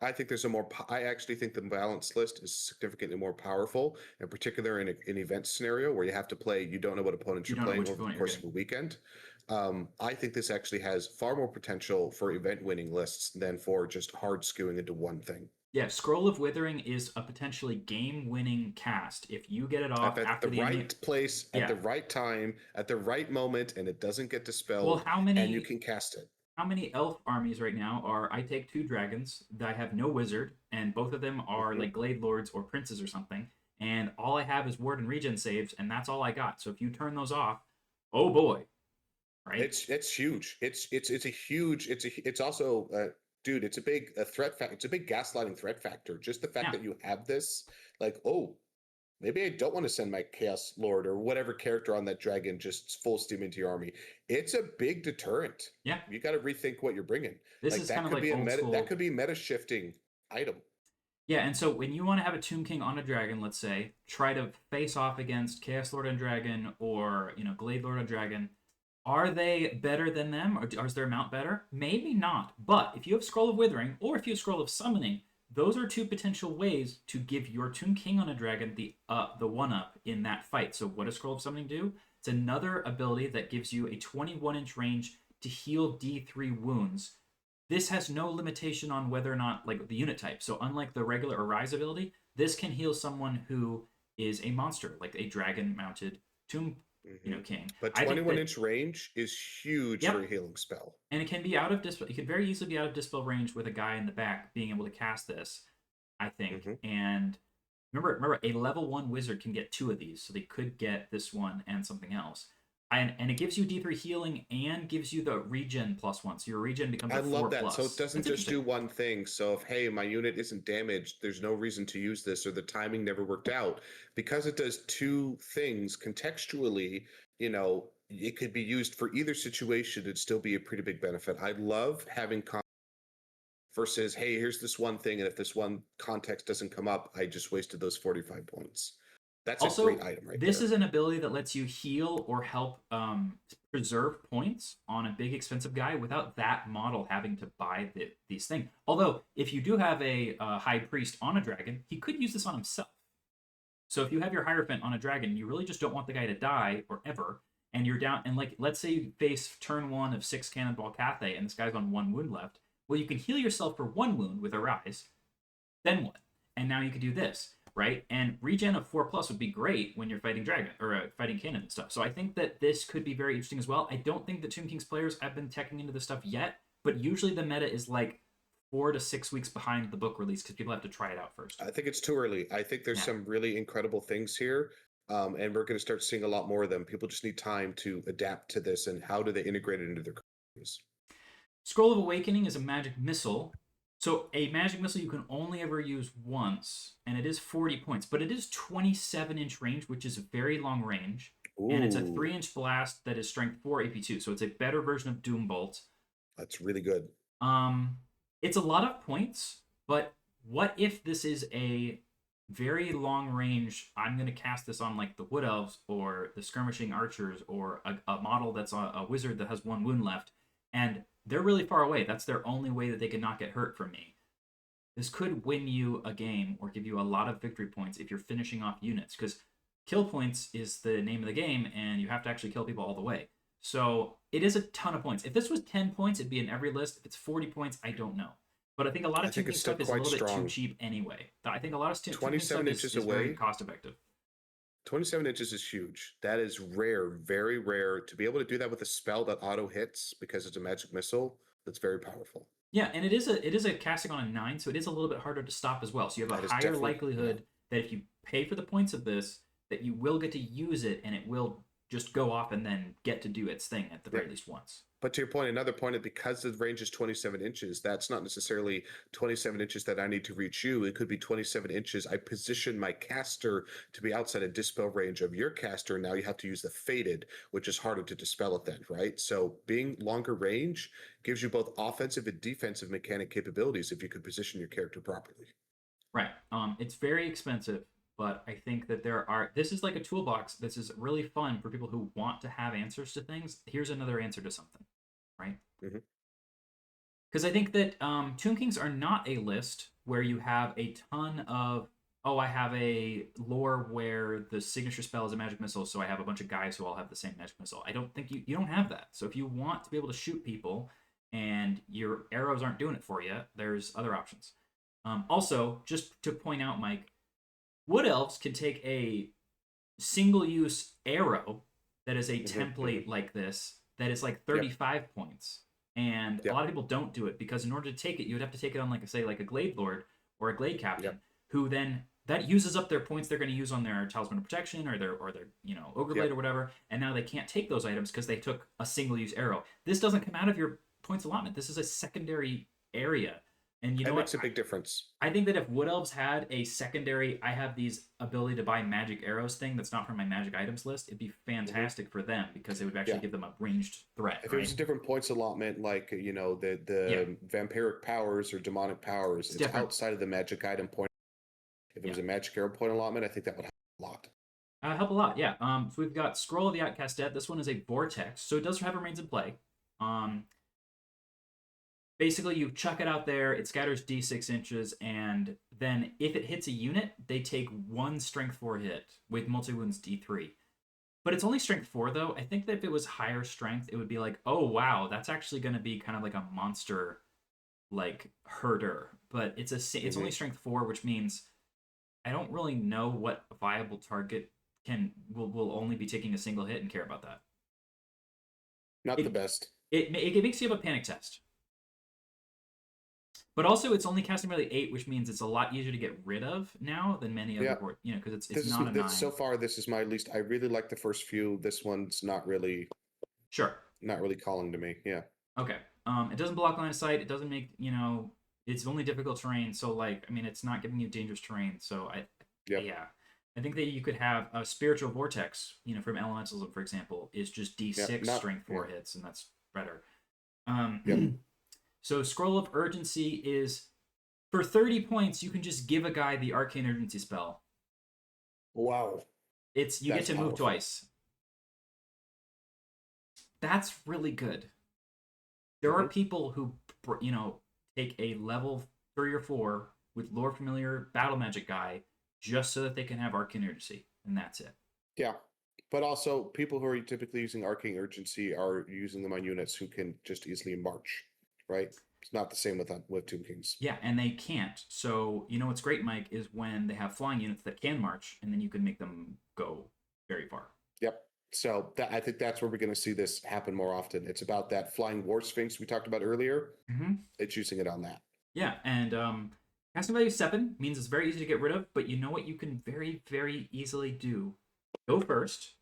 I think there's a more. I actually think the balanced list is significantly more powerful, in particular in an event scenario where you have to play. You don't know what opponents You you're don't know playing which over the opponent you're course of a getting. weekend. I think this actually has far more potential for event-winning lists than for just hard skewing into one thing. Yeah, Scroll of Withering is a potentially game-winning cast if you get it off If at after the the enemy. right place, at Yeah. the right time, at the right moment, and it doesn't get Well, dispelled, and you can cast it. how many elf armies right now are I take 2 dragons that I have no wizard, and both of them are Mhm. like glade lords or princes or something, and all I have is ward and regen saves, and that's all I got. So if you turn those off, oh boy, right? It's huge. It's a huge. It's also dude. It's a big threat factor. It's a big gaslighting threat factor. Just the fact Yeah. that you have this, like, oh, maybe I don't want to send my Chaos Lord or whatever character on that dragon just full steam into your army. It's a big deterrent. Yeah. You got to rethink what you're bringing. This Like is kind that of could like be a old meta. That school. could be meta shifting item. Yeah, and so when you want to have a Tomb King on a dragon, let's say, try to face off against Chaos Lord and Dragon or, Glade Lord and Dragon, are they better than them, or is their mount better? Maybe not. But if you have Scroll of Withering or if you have Scroll of Summoning, those are 2 potential ways to give your Tomb King on a dragon the one up in that fight. So what does Scroll of Summoning do? It's another ability that gives you a 21-inch range to heal D3 wounds. This has no limitation on whether or not like the unit type. So unlike the regular Arise ability, this can heal someone who is a monster, like a dragon mounted Tomb King. But I think that 21-inch range is huge for a yep, healing spell. and it can be out of dispel. It could very easily be out of dispel range with a guy in the back being able to cast this. I think, hmm and remember, a level 1 wizard can get 2 of these, so they could get this one and something else. And it gives you D3 healing and gives you the regen +1, so your regen becomes I a 4 love that. So it plus. doesn't That's just do interesting. one thing. So if, hey, my unit isn't damaged, there's no reason to use this, or the timing never worked out. Because it does 2 things contextually, it could be used for either situation. It'd still be a pretty big benefit. I love having versus, hey, here's this one thing, and if this one context doesn't come up, I just wasted those 45 points. That's a great Also, item right this there. is an ability that lets you heal or help preserve points on a big expensive guy without that model having to buy these things. Although, if you do have a high priest on a dragon, he could use this on himself. So if you have your Hierophant on a dragon, you really just don't want the guy to die or ever, and you're down, and like, let's say you face turn 1 of 6 Cannonball Cathay, and this guy's on 1 wound left. Well, you can heal yourself for 1 wound with Arise, then what? And now you could do this, right? And regen of 4 plus would be great when you're fighting dragon or fighting cannon and stuff. So I think that this could be very interesting as well. I don't think the Tomb Kings players have been teching into this stuff yet, but usually the meta is like 4 to 6 weeks behind the book release because people have to try it out first. I think it's too early. I think there's some really incredible things here, and we're going to start seeing a lot more of them. People just need time to adapt to this, and how do they integrate it into their communities? Scroll of Awakening is a magic missile. So a magic missile you can only ever use once, and it is 40 points, but it is 27-inch range, which is a very long range. Ooh, And it's a 3-inch blast that is strength 4 AP2, so it's a better version of Doom Bolt. that's really good. It's a lot of points, but what if this is a very long range? I'm going to cast this on like the Wood Elves or the Skirmishing Archers or a model that's a wizard that has 1 wound left, and they're really far away. That's their only way that they can not get hurt from me. This could win you a game or give you a lot of victory points if you're finishing off units, because kill points is the name of the game, and you have to actually kill people all the way. So it is a ton of points. If this was 10 points, it'd be in every list. If it's 40 points, I don't know. But I think a lot of Tomb King stuff is a little bit too cheap anyway. I think a lot of Tomb King stuff is very cost effective. 27 inches is huge. That is rare, very rare. To be able to do that with a spell that auto hits because it's a magic missile, that's very powerful. Yeah, and it is a casting on a 9, so it is a little bit harder to stop as well. So you have a higher likelihood that if you pay for the points of this, that you will get to use it, and it will just go off and then get to do its thing at the very least once. But to your point, another point is because the range is 27 inches, that's not necessarily 27 inches that I need to reach you. It could be 27 inches. I position my caster to be outside a dispel range of your caster. Now you have to use the faded, which is harder to dispel it then, right? So being longer range gives you both offensive and defensive mechanic capabilities if you could position your character properly. Right. It's very expensive. but I think that this is like a toolbox. This is really fun for people who want to have answers to things. Here's another answer to something, right? Mm-hmm. Because I think that Tomb Kings are not a list where you have a ton of, oh, I have a lore where the signature spell is a magic missile, so I have a bunch of guys who all have the same magic missile. I don't think you don't have that. So if you want to be able to shoot people and your arrows aren't doing it for you, there's other options. Also, just to point out, Mike, Wood Elves can take a single-use arrow that is a template like this that is like 35 points. And a lot of people don't do it because in order to take it, you would have to take it on, like, say, like a Glade Lord or a Glade Captain, who then that uses up their points they're going to use on their Talisman of Protection or their Ogre Blade or whatever, and now they can't take those items because they took a single-use arrow. This doesn't come out of your points allotment. This is a secondary area. And you know what? It makes a big difference. I think that if Wood Elves had a secondary, I have these ability to buy magic arrows thing that's not from my magic items list, it'd be fantastic for them because it would actually give them a ranged threat. If it was a different points allotment, like, the vampiric powers or demonic powers, it's outside of the magic item point. If it was a magic arrow point allotment, I think that would help a lot. Help a lot, yeah. So we've got Scroll of the Outcast Dead. This one is a vortex, so it does have remains in play. Basically, you chuck it out there, it scatters d6 inches, and then if it hits a unit, they take 1 strength 4 hit with multi-wounds d3. But it's only strength 4, though. I think that if it was higher strength, it would be like, oh, wow, that's actually going to be kind of like a monster, like, herder. But it's only strength 4, which means I don't really know what a viable target will only be taking a single hit and care about that. Not the best. It makes you have a panic test. But also, it's only casting really 8, which means it's a lot easier to get rid of now than many other boards. Because it's not a 9. So far, this is my least. I really like the first few. This one's not really. Sure. Not really calling to me. Yeah. Okay. It doesn't block line of sight. It doesn't make It's only difficult terrain. So it's not giving you dangerous terrain. So I think that you could have a spiritual vortex. From elementalism, for example, is just d6 strength 4 hits, and that's better. So Scroll of Urgency is, for 30 points, you can just give a guy the Arcane Urgency spell. Wow. You get to move twice. That's really good. There are people who, take a level 3 or 4 with Lore Familiar Battle Magic guy just so that they can have Arcane Urgency, and that's it. Yeah. But also, people who are typically using Arcane Urgency are using them on units who can just easily march. Right? It's not the same with Tomb Kings. Yeah, and they can't. So, what's great, Mike, is when they have flying units that can march, and then you can make them go very far. Yep. So I think that's where we're going to see this happen more often. It's about that flying War Sphinx we talked about earlier. It's using it on that. Yeah, and casting value 7 means it's very easy to get rid of, but you know what you can very, very easily do? Go first,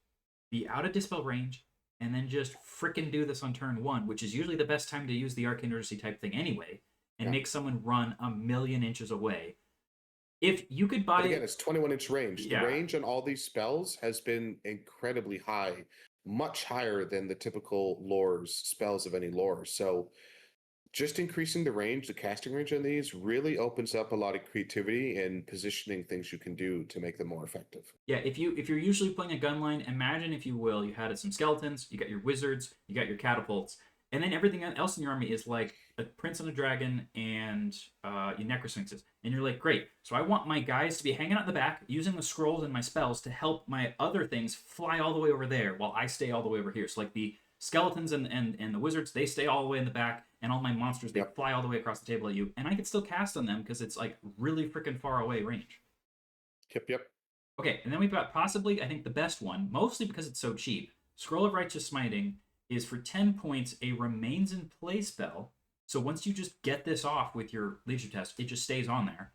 be out of dispel range, and then just frickin' do this on turn 1, which is usually the best time to use the Arcane Urgency type thing anyway, and make someone run 1,000,000 inches away. If you could buy... But again, it's 21-inch range. Yeah. The range on all these spells has been incredibly high, much higher than the typical spells of any lore. So just increasing the range, the casting range on these really opens up a lot of creativity and positioning things you can do to make them more effective. Yeah, if you're usually playing a gun line, imagine, if you will, you had some skeletons, you got your wizards, you got your catapults, and then everything else in your army is like a prince and a dragon and your necrosphinxes. And you're like, great, so I want my guys to be hanging out in the back, using the scrolls and my spells to help my other things fly all the way over there while I stay all the way over here. So like the skeletons and the wizards, they stay all the way in the back, and all my monsters, they fly all the way across the table at you, and I can still cast on them because it's like really freaking far away range. Yep. Okay, and then we've got possibly, I think, the best one, mostly because it's so cheap. Scroll of Righteous Smiting is for 10 points a remains in play spell. So once you just get this off with your leadership test, it just stays on there.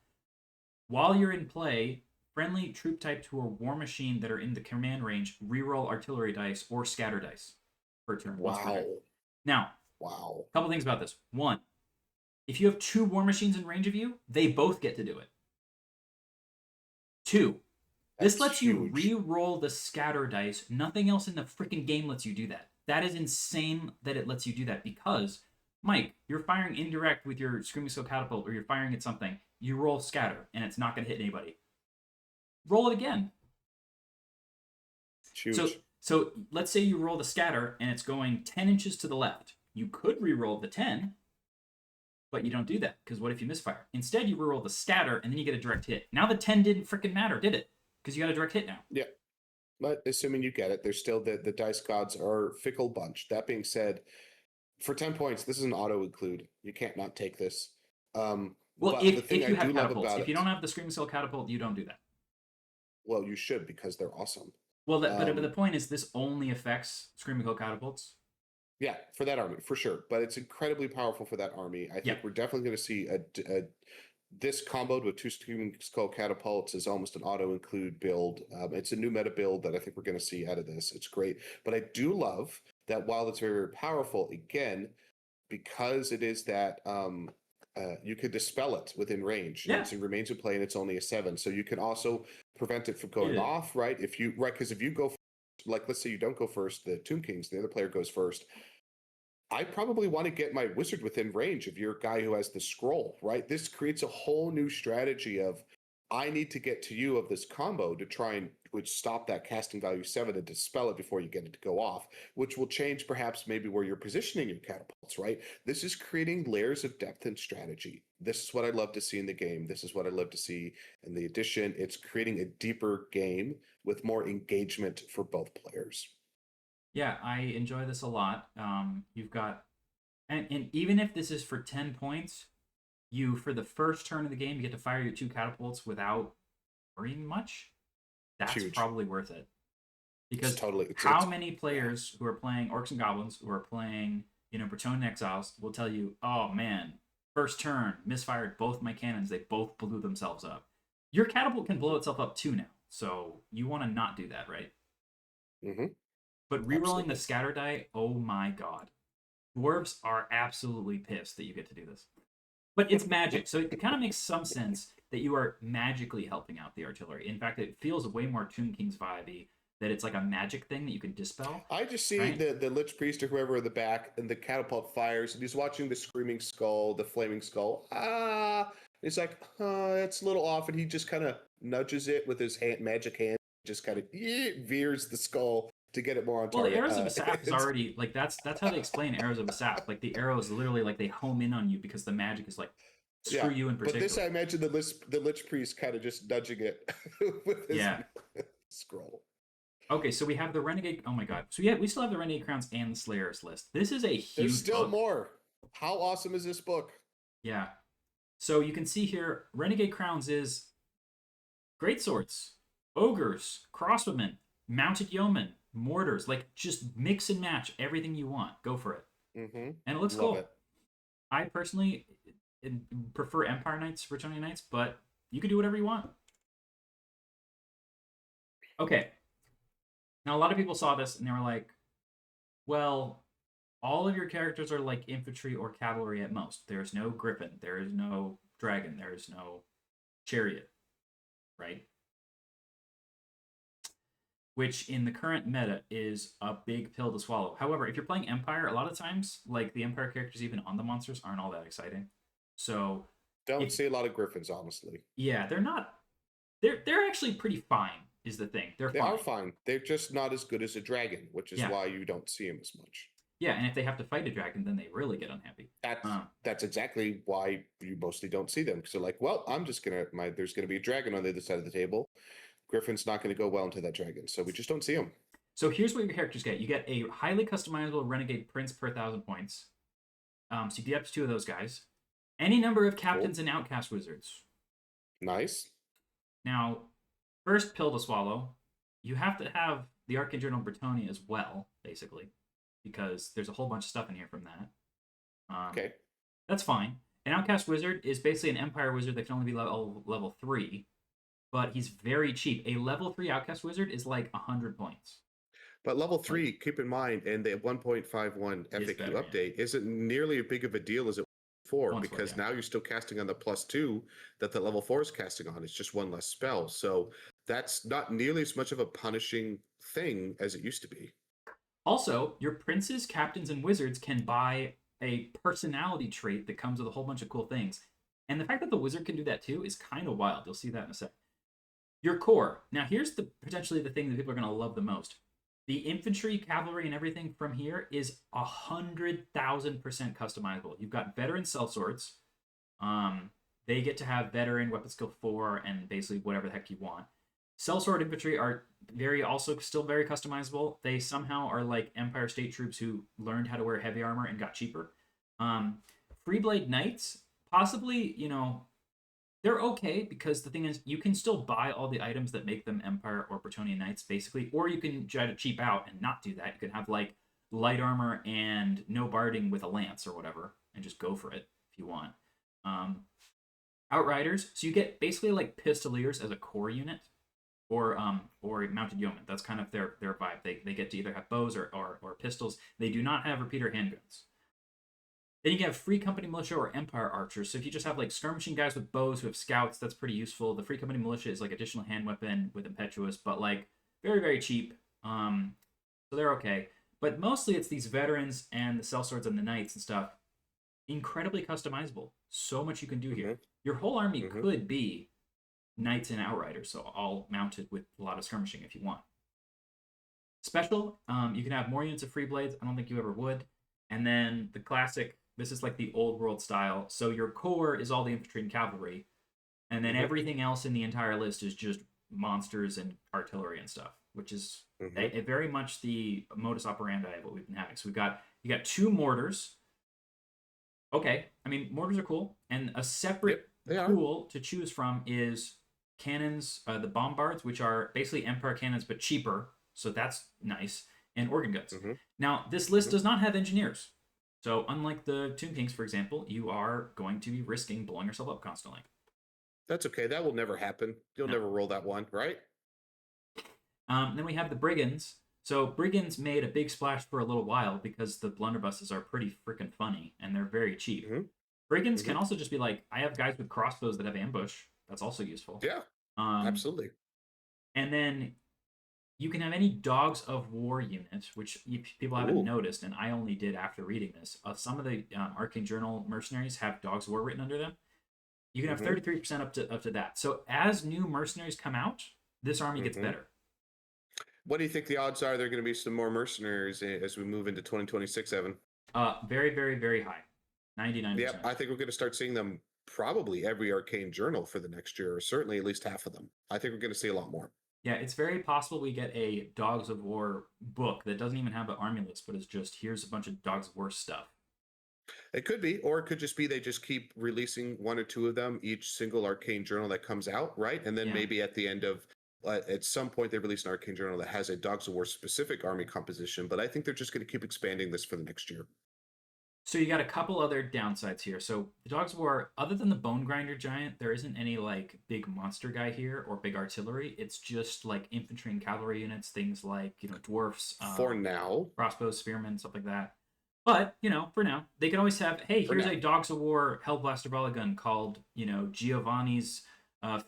While you're in play, friendly troop types who are War Machine that are in the command range reroll artillery dice or scatter dice per turn. Wow. Now, a couple things about this. 1, if you have 2 War Machines in range of you, they both get to do it. 2, this lets you re-roll the scatter dice. Nothing else in the freaking game lets you do that. That is insane that it lets you do that because, Mike, you're firing indirect with your Screaming Skull Catapult or you're firing at something. You roll scatter and it's not going to hit anybody. roll it again. It's huge. So let's say you roll the scatter and it's going 10 inches to the left. You could re-roll the 10, but you don't do that because what if you misfire? Instead, you re-roll the scatter and then you get a direct hit. Now the 10 didn't freaking matter, did it? Because you got a direct hit now. Yeah. But assuming you get it, there's still the dice gods are a fickle bunch. That being said, for 10 points, this is an auto include. You can't not take this. Well, but if the thing you I have do love catapults, about if it, you don't have the Screaming Skull catapult, you don't do that. well, you should because they're awesome. Well, but the point is, this only affects Screaming Skull catapults. Yeah, for that army, for sure. But it's incredibly powerful for that army. I think we're definitely going to see this comboed with 2 Screaming Skull catapults is almost an auto include build. It's a new meta build that I think we're going to see out of this. It's great. But I do love that while it's very, very powerful, again, because it is that you could dispel it within range. Yeah. It remains in play and it's only a 7. So you can also prevent it from going off, right? Because if you go, like, let's say you don't go first, the Tomb Kings, the other player goes first. I probably want to get my wizard within range of your guy who has the scroll, right? This creates a whole new strategy of I need to get to you of this combo to try and stop that casting value 7 and dispel it before you get it to go off, which will change perhaps maybe where you're positioning your catapults, right? This is creating layers of depth and strategy. This is what I love to see in the game. This is what I love to see in the edition. It's creating a deeper game with more engagement for both players. Yeah, I enjoy this a lot. You've got, and even if this is for 10 points, you, for the first turn of the game, you get to fire your 2 catapults without worrying much. That's huge. Probably worth it. Because how many players who are playing Orcs and Goblins, who are playing, Bretonnian Exiles, will tell you, oh man, first turn, misfired both my cannons, they both blew themselves up. Your catapult can blow itself up too now, so you want to not do that, right? Mm-hmm. But rerolling the scatter die, oh my god. Dwarves are absolutely pissed that you get to do this. But it's magic, so it kind of makes some sense that you are magically helping out the artillery. In fact, it feels way more Tomb Kings vibey, that it's like a magic thing that you can dispel. I just see the Lich Priest or whoever in the back, and the catapult fires, and he's watching the Screaming Skull, the Flaming Skull. He's like, that's a little off, and he just kind of nudges it with his magic hand, just kind of veers the skull to get it more on target. Well, the Arrows of Asaph is already, like, that's how they explain Arrows of Asaph. Like, the arrows literally, like, they home in on you because the magic is like, screw you in particular. But this, I imagine the Lich Priest kind of just nudging it with his scroll. Okay, so we have the Renegade. Oh my god! So we still have the Renegade Crowns and the Slayers list. This is a huge. There's still book. more. How awesome is this book? Yeah. So you can see here, Renegade Crowns is greatswords, ogres, crossbowmen, mounted yeomen, mortars. Like, just mix and match everything you want. Go for it. Mm-hmm. And it looks cool. I personally prefer Empire Knights, Bretonnian Knights, but you can do whatever you want. Okay. Now, a lot of people saw this and they were like, well, all of your characters are like infantry or cavalry at most. There's no griffin. There is no dragon. There is no chariot, right? Which in the current meta is a big pill to swallow. However, if you're playing Empire, a lot of times, like, the Empire characters, even on the monsters, aren't all that exciting. So don't see a lot of griffins, honestly. Yeah, they're not. They're actually pretty fine. Is the thing. They are fine. They're just not as good as a dragon, which is why you don't see them as much. Yeah, and if they have to fight a dragon, then they really get unhappy. That's exactly why you mostly don't see them. Because they're like, well, I'm just there's gonna be a dragon on the other side of the table. Griffin's not gonna go well into that dragon, so we just don't see them. So here's what your characters get. You get a highly customizable Renegade Prince per 1,000 points. So you get up to 2 of those guys. Any number of captains and outcast wizards. Nice. Now, first pill to swallow, you have to have the Arcane Journal Bretonnia as well, basically, because there's a whole bunch of stuff in here from that. Okay. That's fine. An Outcast Wizard is basically an Empire Wizard that can only be level 3, but he's very cheap. A level 3 Outcast Wizard is like 100 points. But level 3, keep in mind, and the 1.51 FAQ update isn't nearly as big of a deal as it was before, because now you're still casting on the +2 that the level 4 is casting on. It's just one less spell. So that's not nearly as much of a punishing thing as it used to be. Also, your princes, captains, and wizards can buy a personality trait that comes with a whole bunch of cool things. And the fact that the wizard can do that too is kind of wild. You'll see that in a sec. Your core. Now, here's the potentially the thing that people are going to love the most. The infantry, cavalry, and everything from here is 100,000% customizable. You've got veteran sellswords. They get to have veteran weapon skill 4 and basically whatever the heck you want. Sellsword infantry are also still very customizable. They somehow are like Empire State troops who learned how to wear heavy armor and got cheaper. Freeblade knights, possibly, they're okay because the thing is you can still buy all the items that make them Empire or Bretonnian knights basically, or you can try to cheap out and not do that. You can have like light armor and no barding with a lance or whatever and just go for it if you want. Outriders, so you get basically like pistoliers as a core unit, or mounted yeomen. That's kind of their vibe. They get to either have bows or pistols. They do not have repeater handguns. Then you can have Free Company Militia or Empire Archers. So if you just have like skirmishing guys with bows who have scouts, that's pretty useful. The Free Company Militia is like additional hand weapon with Impetuous, but like very, very cheap. So they're okay. But mostly it's these veterans and the sellswords and the knights and stuff. Incredibly customizable. So much you can do here. Your whole army could be knights and outriders, so all mounted with a lot of skirmishing if you want. Special, you can have more units of free blades. I don't think you ever would. And then the classic, this is like the old world style. So your core is all the infantry and cavalry. And then everything else in the entire list is just monsters and artillery and stuff, which is very much the modus operandi of what we've been having. So you got 2 mortars. Okay, I mean, mortars are cool. And a separate tool to choose from is cannons, the bombards, which are basically Empire cannons, but cheaper. So that's nice. And organ guns. Now, this list does not have engineers. So unlike the Tomb Kings, for example, you are going to be risking blowing yourself up constantly. That's okay. That will never happen. You'll never roll that one, right? Then we have the Brigands. So Brigands made a big splash for a little while because the blunderbusses are pretty freaking funny and they're very cheap. Brigands can also just be like, I have guys with crossbows that have ambush. That's also useful. Yeah, absolutely. And then you can have any Dogs of War unit, which people haven't noticed, and I only did after reading this. Some of the Arcane Journal mercenaries have Dogs of War written under them. You can have 33% up to that. So as new mercenaries come out, this army gets better. What do you think the odds are there are going to be some more mercenaries as we move into 2026, Evan? Very, very, very high. 99%. Yeah, I think we're going to start seeing them probably every Arcane Journal for the next year, or certainly at least half of them. I think we're going to see a lot more. Yeah, it's very possible we get a Dogs of War book that doesn't even have an army list, but is just, here's a bunch of Dogs of War stuff. It could be, or it could just be they just keep releasing 1 or 2 of them each single Arcane Journal that comes out, right? And then maybe at the end of, at some point they release an Arcane Journal that has a Dogs of War specific army composition, but I think they're just going to keep expanding this for the next year. So you got a couple other downsides here. So the Dogs of War, other than the Bone Grinder Giant, there isn't any like big monster guy here or big artillery. It's just like infantry and cavalry units, things like, dwarfs. For now. Crossbows, spearmen, stuff like that. But, for now, they can always have, hey, here's a Dogs of War Hellblaster volley gun called, Giovanni's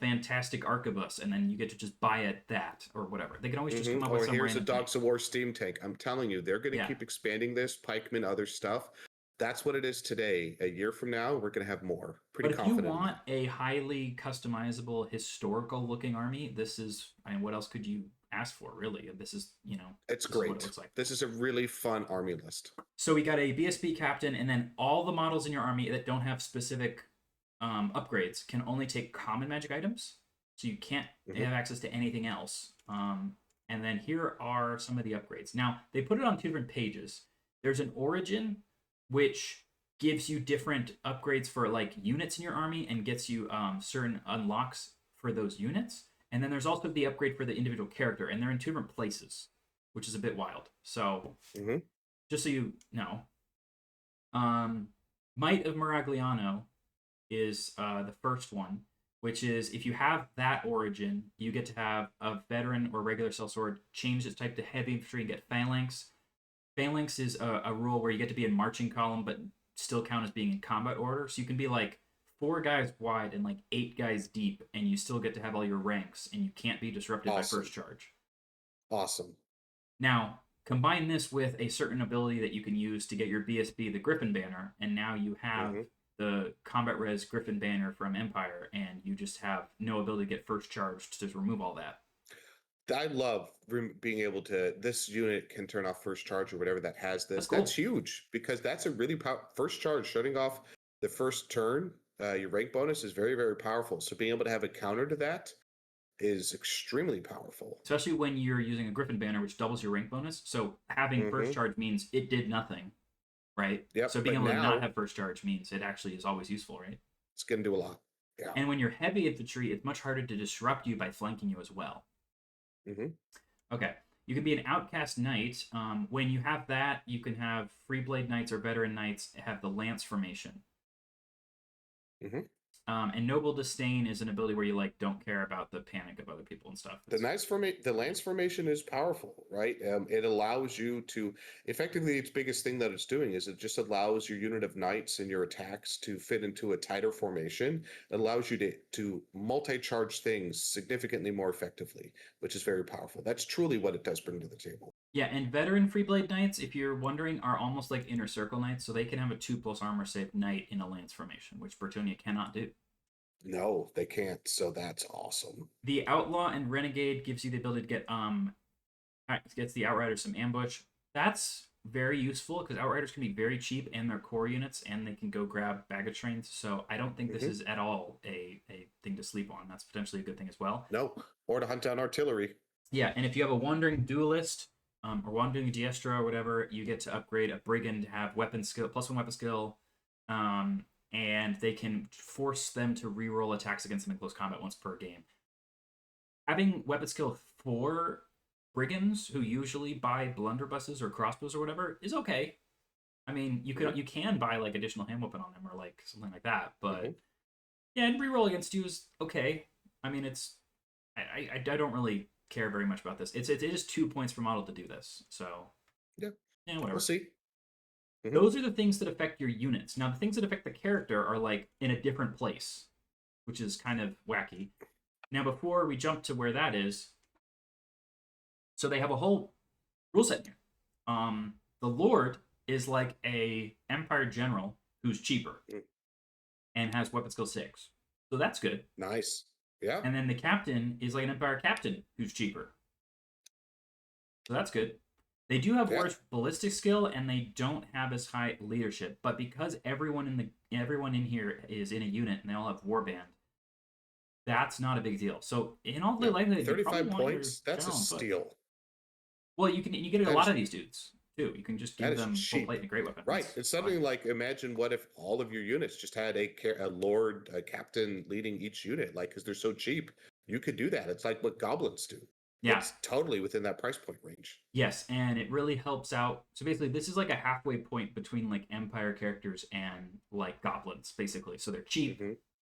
Fantastic Arquebus, and then you get to just buy it that or whatever. They can always just come up with some here's a random Dogs of War steam tank. I'm telling you, they're going to keep expanding this, pikemen, other stuff. That's what it is today. A year from now, we're going to have more. Pretty confident. If you want a highly customizable, historical-looking army, this is, what else could you ask for, really? This is, it's great. It looks like. This is a really fun army list. So we got a BSB captain, and then all the models in your army that don't have specific upgrades can only take common magic items. So you can't have access to anything else. And then here are some of the upgrades. Now, they put it on 2 different pages. There's an origin, which gives you different upgrades for like units in your army and gets you certain unlocks for those units. And then there's also the upgrade for the individual character, and they're in 2 different places, which is a bit wild. So just so you know, Might of Miragliano is the first one, which is if you have that origin, you get to have a veteran or regular sellsword change its type to heavy infantry and get phalanx. Phalanx is a rule where you get to be in marching column, but still count as being in combat order. So you can be like 4 guys wide and like 8 guys deep, and you still get to have all your ranks, and you can't be disrupted by first charge. Awesome. Now, combine this with a certain ability that you can use to get your BSB, the Griffin banner, and now you have the combat res Griffin banner from Empire, and you just have no ability to get first charge to remove all that. I love being able to. This unit can turn off first charge or whatever that has this. That's cool. That's huge because that's a really first charge shutting off the first turn. Your rank bonus is very, very powerful. So being able to have a counter to that is extremely powerful. Especially when you're using a Griffin banner, which doubles your rank bonus. So having first charge means it did nothing, right? Yep. So being able to not have first charge means it actually is always useful, right? It's going to do a lot. Yeah. And when you're heavy infantry, it's much harder to disrupt you by flanking you as well. Okay. You can be an outcast knight. When you have that, you can have free blade knights or veteran knights have the lance formation. And noble disdain is an ability where you like don't care about the panic of other people and stuff. The lance formation is powerful, right? It allows you to effectively. Its biggest thing that it's doing is it just allows your unit of knights and your attacks to fit into a tighter formation. It allows you to multi-charge things significantly more effectively, which is very powerful. That's truly what it does bring to the table. Yeah, and veteran free blade knights, if you're wondering, are almost like inner circle knights, so they can have a 2+ armor save knight in a lance formation, which Bretonnia cannot do. No, they can't. So that's awesome. The outlaw and renegade gives you the ability to gets the outriders some ambush. That's very useful because outriders can be very cheap and they're core units and they can go grab baggage trains. So I don't think this is at all a thing to sleep on. That's potentially a good thing as well. No, or to hunt down artillery. Yeah, and if you have a wandering duelist or wandering diestra or whatever, you get to upgrade a brigand to have weapon skill, +1 weapon skill. And they can force them to reroll attacks against them in close combat once per game. Having weapon skill 4 brigands, who usually buy blunderbusses or crossbows or whatever, is okay. I mean, you can buy like additional hand weapon on them or like something like that, but yeah, and reroll against you is okay. I mean, I don't really care very much about this. It is 2 points per model to do this, so yeah, whatever. We'll see. Those are the things that affect your units. Now, the things that affect the character are like in a different place, which is kind of wacky. Now, before we jump to where that is, so they have a whole rule set here. The Lord is like a Empire General who's cheaper and has weapon skill 6. So that's good. Nice. Yeah. And then the Captain is like an Empire Captain who's cheaper. So that's good. They do have worse ballistic skill, and they don't have as high leadership. But because everyone in here is in a unit, and they all have warband, that's not a big deal. So in all likelihood, 35 points. That's a steal. Well, you get a lot of these dudes too. You can just give them full plate and a great weapon. Right. It's something like, imagine what if all of your units just had a lord, a captain leading each unit, like because they're so cheap. You could do that. It's like what goblins do. Yeah. It's totally within that price point range. Yes, and it really helps out. So basically, this is like a halfway point between like Empire characters and like goblins, basically. So they're cheap,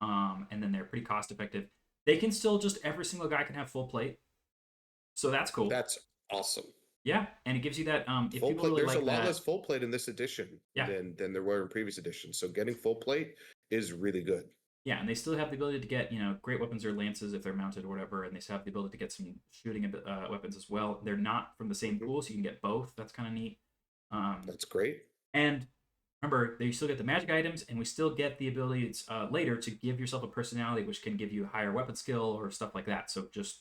and then they're pretty cost effective. They can still every single guy can have full plate. So that's cool. That's awesome. Yeah, and it gives you that. If full people plate, really there's like a lot less full plate in this edition than there were in previous editions. So getting full plate is really good. Yeah, and they still have the ability to get, great weapons or lances if they're mounted or whatever, and they still have the ability to get some shooting weapons as well. They're not from the same pool, so you can get both. That's kind of neat. That's great. And remember, they still get the magic items, and we still get the ability later to give yourself a personality, which can give you higher weapon skill or stuff like that. So just,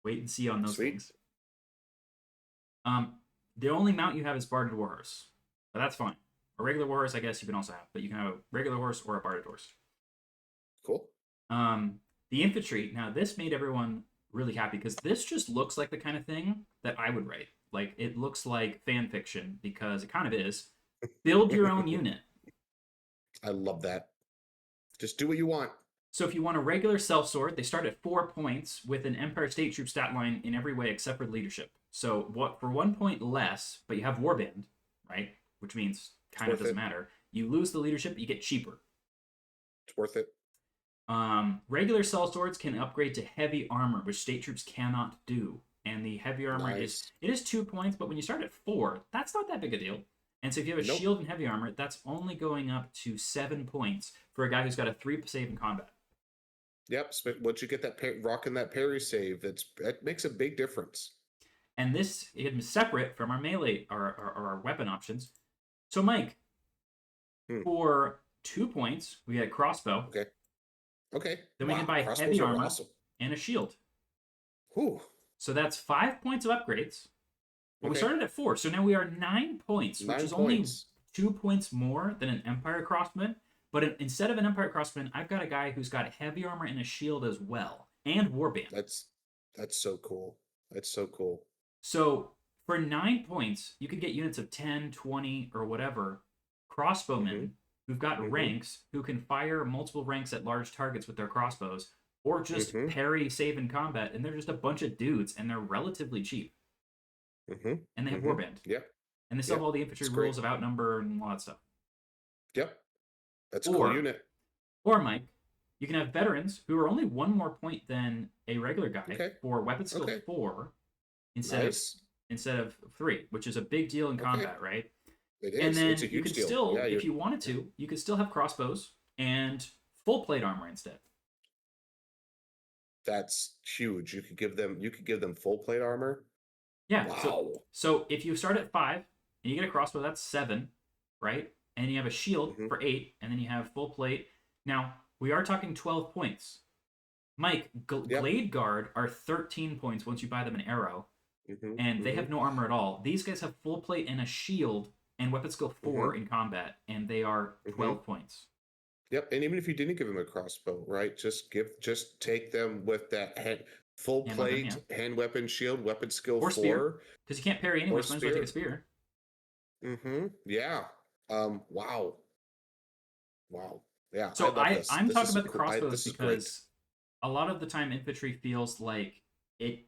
wait and see on those things. The only mount you have is Barded Warhorse, but that's fine. A regular warhorse, I guess you can also have, but you can have a regular horse or a Barded horse. Cool. The infantry. Now, this made everyone really happy because this just looks like the kind of thing that I would write. Like, it looks like fan fiction because it kind of is. Build your own unit. I love that. Just do what you want. So if you want a regular sellsword, they start at 4 points with an Empire State Troop stat line in every way except for leadership. So for 1 point less, but you have warband, right? Which means kind of doesn't matter. You lose the leadership, but you get cheaper. It's worth it. Regular sellswords can upgrade to heavy armor, which state troops cannot do. And the heavy armor is 2 points, but when you start at 4, that's not that big a deal. And so if you have a shield and heavy armor, that's only going up to 7 points for a guy who's got a 3 save in combat. Yep. Once you get that rocking that parry save, that makes a big difference. And this is separate from our melee or our weapon options. So Mike, for 2 points, we get a crossbow. Okay. Okay. Then we Wow. can buy Crossbows heavy are armor awesome. and a shield. Whew. So that's 5 points of upgrades. But we Okay. started at 4, so now we are 9 points, which 9 is only points. 2 points more than an Empire Crossman. But instead of an Empire Crossman, I've got a guy who's got heavy armor and a shield as well, and warband. That's so cool. That's so cool. So for 9 points, you could get units of 10, 20, or whatever crossbowmen who've got ranks who can fire multiple ranks at large targets with their crossbows, or just parry, save in combat, and they're just a bunch of dudes, and they're relatively cheap. And they have warband. Yep. And they still have all the infantry rules of outnumber and all that stuff. Yep. That's a cool unit. Or, Mike, you can have veterans who are only 1 more point than a regular guy for weapon skill 4 instead of 3, which is a big deal in combat, right? It is. And then it's a huge you could deal. still, if you wanted to, you could still have crossbows and full plate armor instead. That's huge. You could give them full plate armor. Yeah. Wow. So if you start at 5 and you get a crossbow, that's 7, right? And you have a shield for 8, and then you have full plate. Now, we are talking 12 points. Mike, Glade Guard are 13 points once you buy them an arrow, and they have no armor at all. These guys have full plate and a shield and weapon skill 4 in combat, and they are 12 points. Yep, and even if you didn't give them a crossbow, right? Just take them with that full plate, hand weapon, shield, weapon skill 4. Spear, because you can't parry anyway, so might as well take a spear. Yeah. Wow. Yeah. So I'm talking about the crossbows because a lot of the time infantry feels like it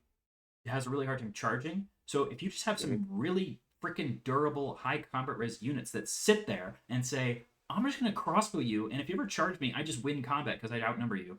has a really hard time charging. So if you just have some really freaking durable high combat res units that sit there and say, I'm just going to crossbow you, and if you ever charge me, I just win combat because I outnumber you.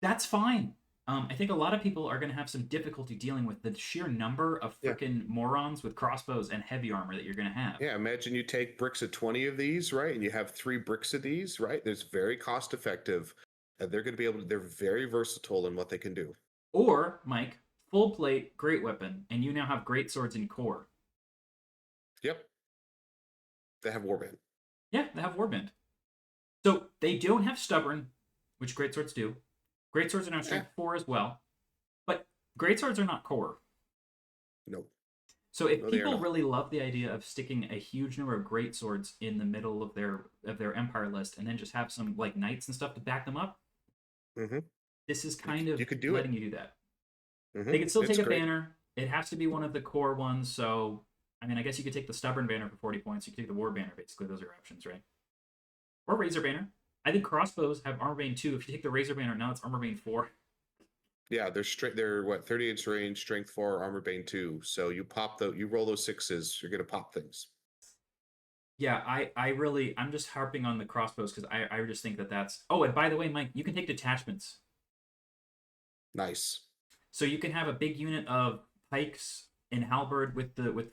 That's fine. I think a lot of people are going to have some difficulty dealing with the sheer number of freaking morons with crossbows and heavy armor that you're going to have. Yeah, imagine you take bricks of 20 of these, right? And you have 3 bricks of these, right? It's very cost effective. And they're going to be able to, they're very versatile in what they can do. Or, Mike, full plate, great weapon, and you now have great swords in core. Yep. They have warband. Yeah, they have warband. So they don't have stubborn, which great swords do. Great swords are now strength 4 as well. But great swords are not core. No. So if people really love the idea of sticking a huge number of great swords in the middle of their empire list and then just have some like knights and stuff to back them up, this is kind of letting you do that. They can still take a banner. It has to be one of the core ones. So, I mean, I guess you could take the stubborn banner for 40 points. You could take the war banner, basically. Those are options, right? Or razor banner. I think crossbows have armor bane 2. If you take the razor banner, now it's armor bane 4. Yeah, they're what, 30-inch range, strength 4, armor bane 2. So you roll those 6s, you're gonna pop things. Yeah, I'm just harping on the crossbows because I just think that's. Oh, and by the way, Mike, you can take detachments. Nice. So you can have a big unit of pikes and halberd with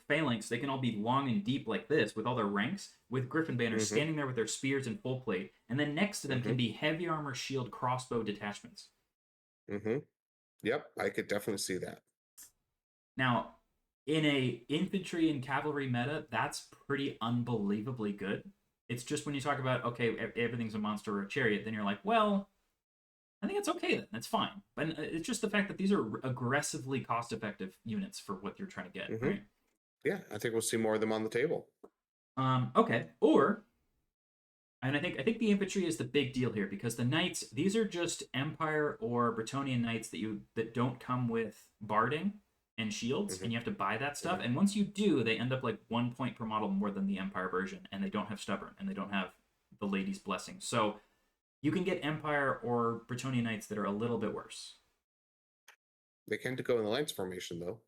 phalanx. They can all be long and deep like this with all their ranks, with griffin banners standing there with their spears and full plate, and then next to them can be heavy armor, shield, crossbow detachments. Yep, I could definitely see that. Now, in a infantry and cavalry meta, that's pretty unbelievably good. It's just when you talk about, okay, everything's a monster or a chariot, then you're like, well, I think it's okay then. That's fine. But it's just the fact that these are aggressively cost-effective units for what you're trying to get, right? Yeah, I think we'll see more of them on the table. Okay. And I think the infantry is the big deal here because the knights, these are just Empire or Bretonnian knights that don't come with barding and shields, and you have to buy that stuff. And once you do, they end up like 1 point per model more than the Empire version, and they don't have stubborn, and they don't have the lady's blessing. So you can get Empire or Bretonnian knights that are a little bit worse. They tend to go in the lance formation, though.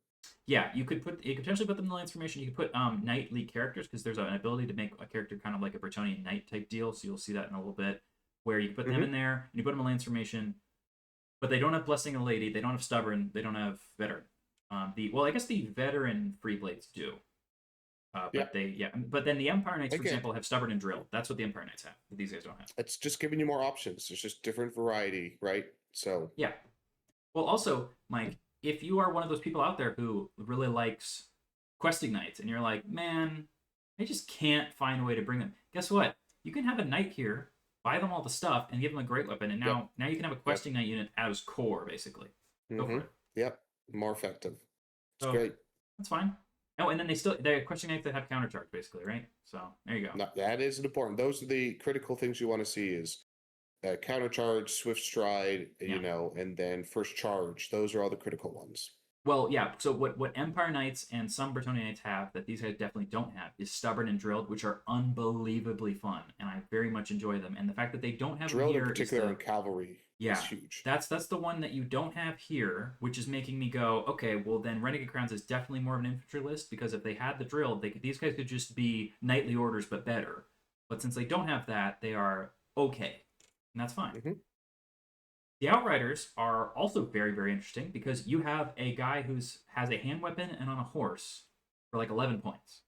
Yeah, you could potentially put them in the lance formation. You could put knight lead characters because there's an ability to make a character kind of like a Bretonnian knight type deal. So you'll see that in a little bit, where you put them in there and you put them in lance formation, but they don't have blessing a lady. They don't have stubborn. They don't have veteran. I guess the veteran free blades do. But then the Empire Knights, for example, have stubborn and drill. That's what the Empire Knights have. That these guys don't have. It's just giving you more options. There's just different variety, right? So yeah. Well, also, Mike, if you are one of those people out there who really likes questing knights, and you're like, man, I just can't find a way to bring them. Guess what? you can have a knight here, buy them all the stuff, and give them a great weapon, and Yep. now you can have a questing knight unit as core, basically. Go for Mm-hmm. it. Yep. More effective. It's So great. that's fine. Oh, and then they're questing knights that have countercharge, basically, right? So there you go. No, that is important. Those are the critical things you want to see is countercharge, swift stride, Yeah. and then first charge. Those are all the critical ones. Well, yeah. So what Empire Knights and some Bretonnia Knights have that these guys definitely don't have is Stubborn and Drilled, which are unbelievably fun, and I very much enjoy them. And the fact that they don't have Drilled them in here particular is in cavalry is huge. that's the one that you don't have here, which is making me go, okay, well then Renegade Crowns is definitely more of an infantry list because if they had the Drilled, these guys could just be knightly orders but better. But since they don't have that, they are okay, and that's fine. Mm-hmm. The Outriders are also very, very interesting because you have a guy has a hand weapon and on a horse for like 11 points.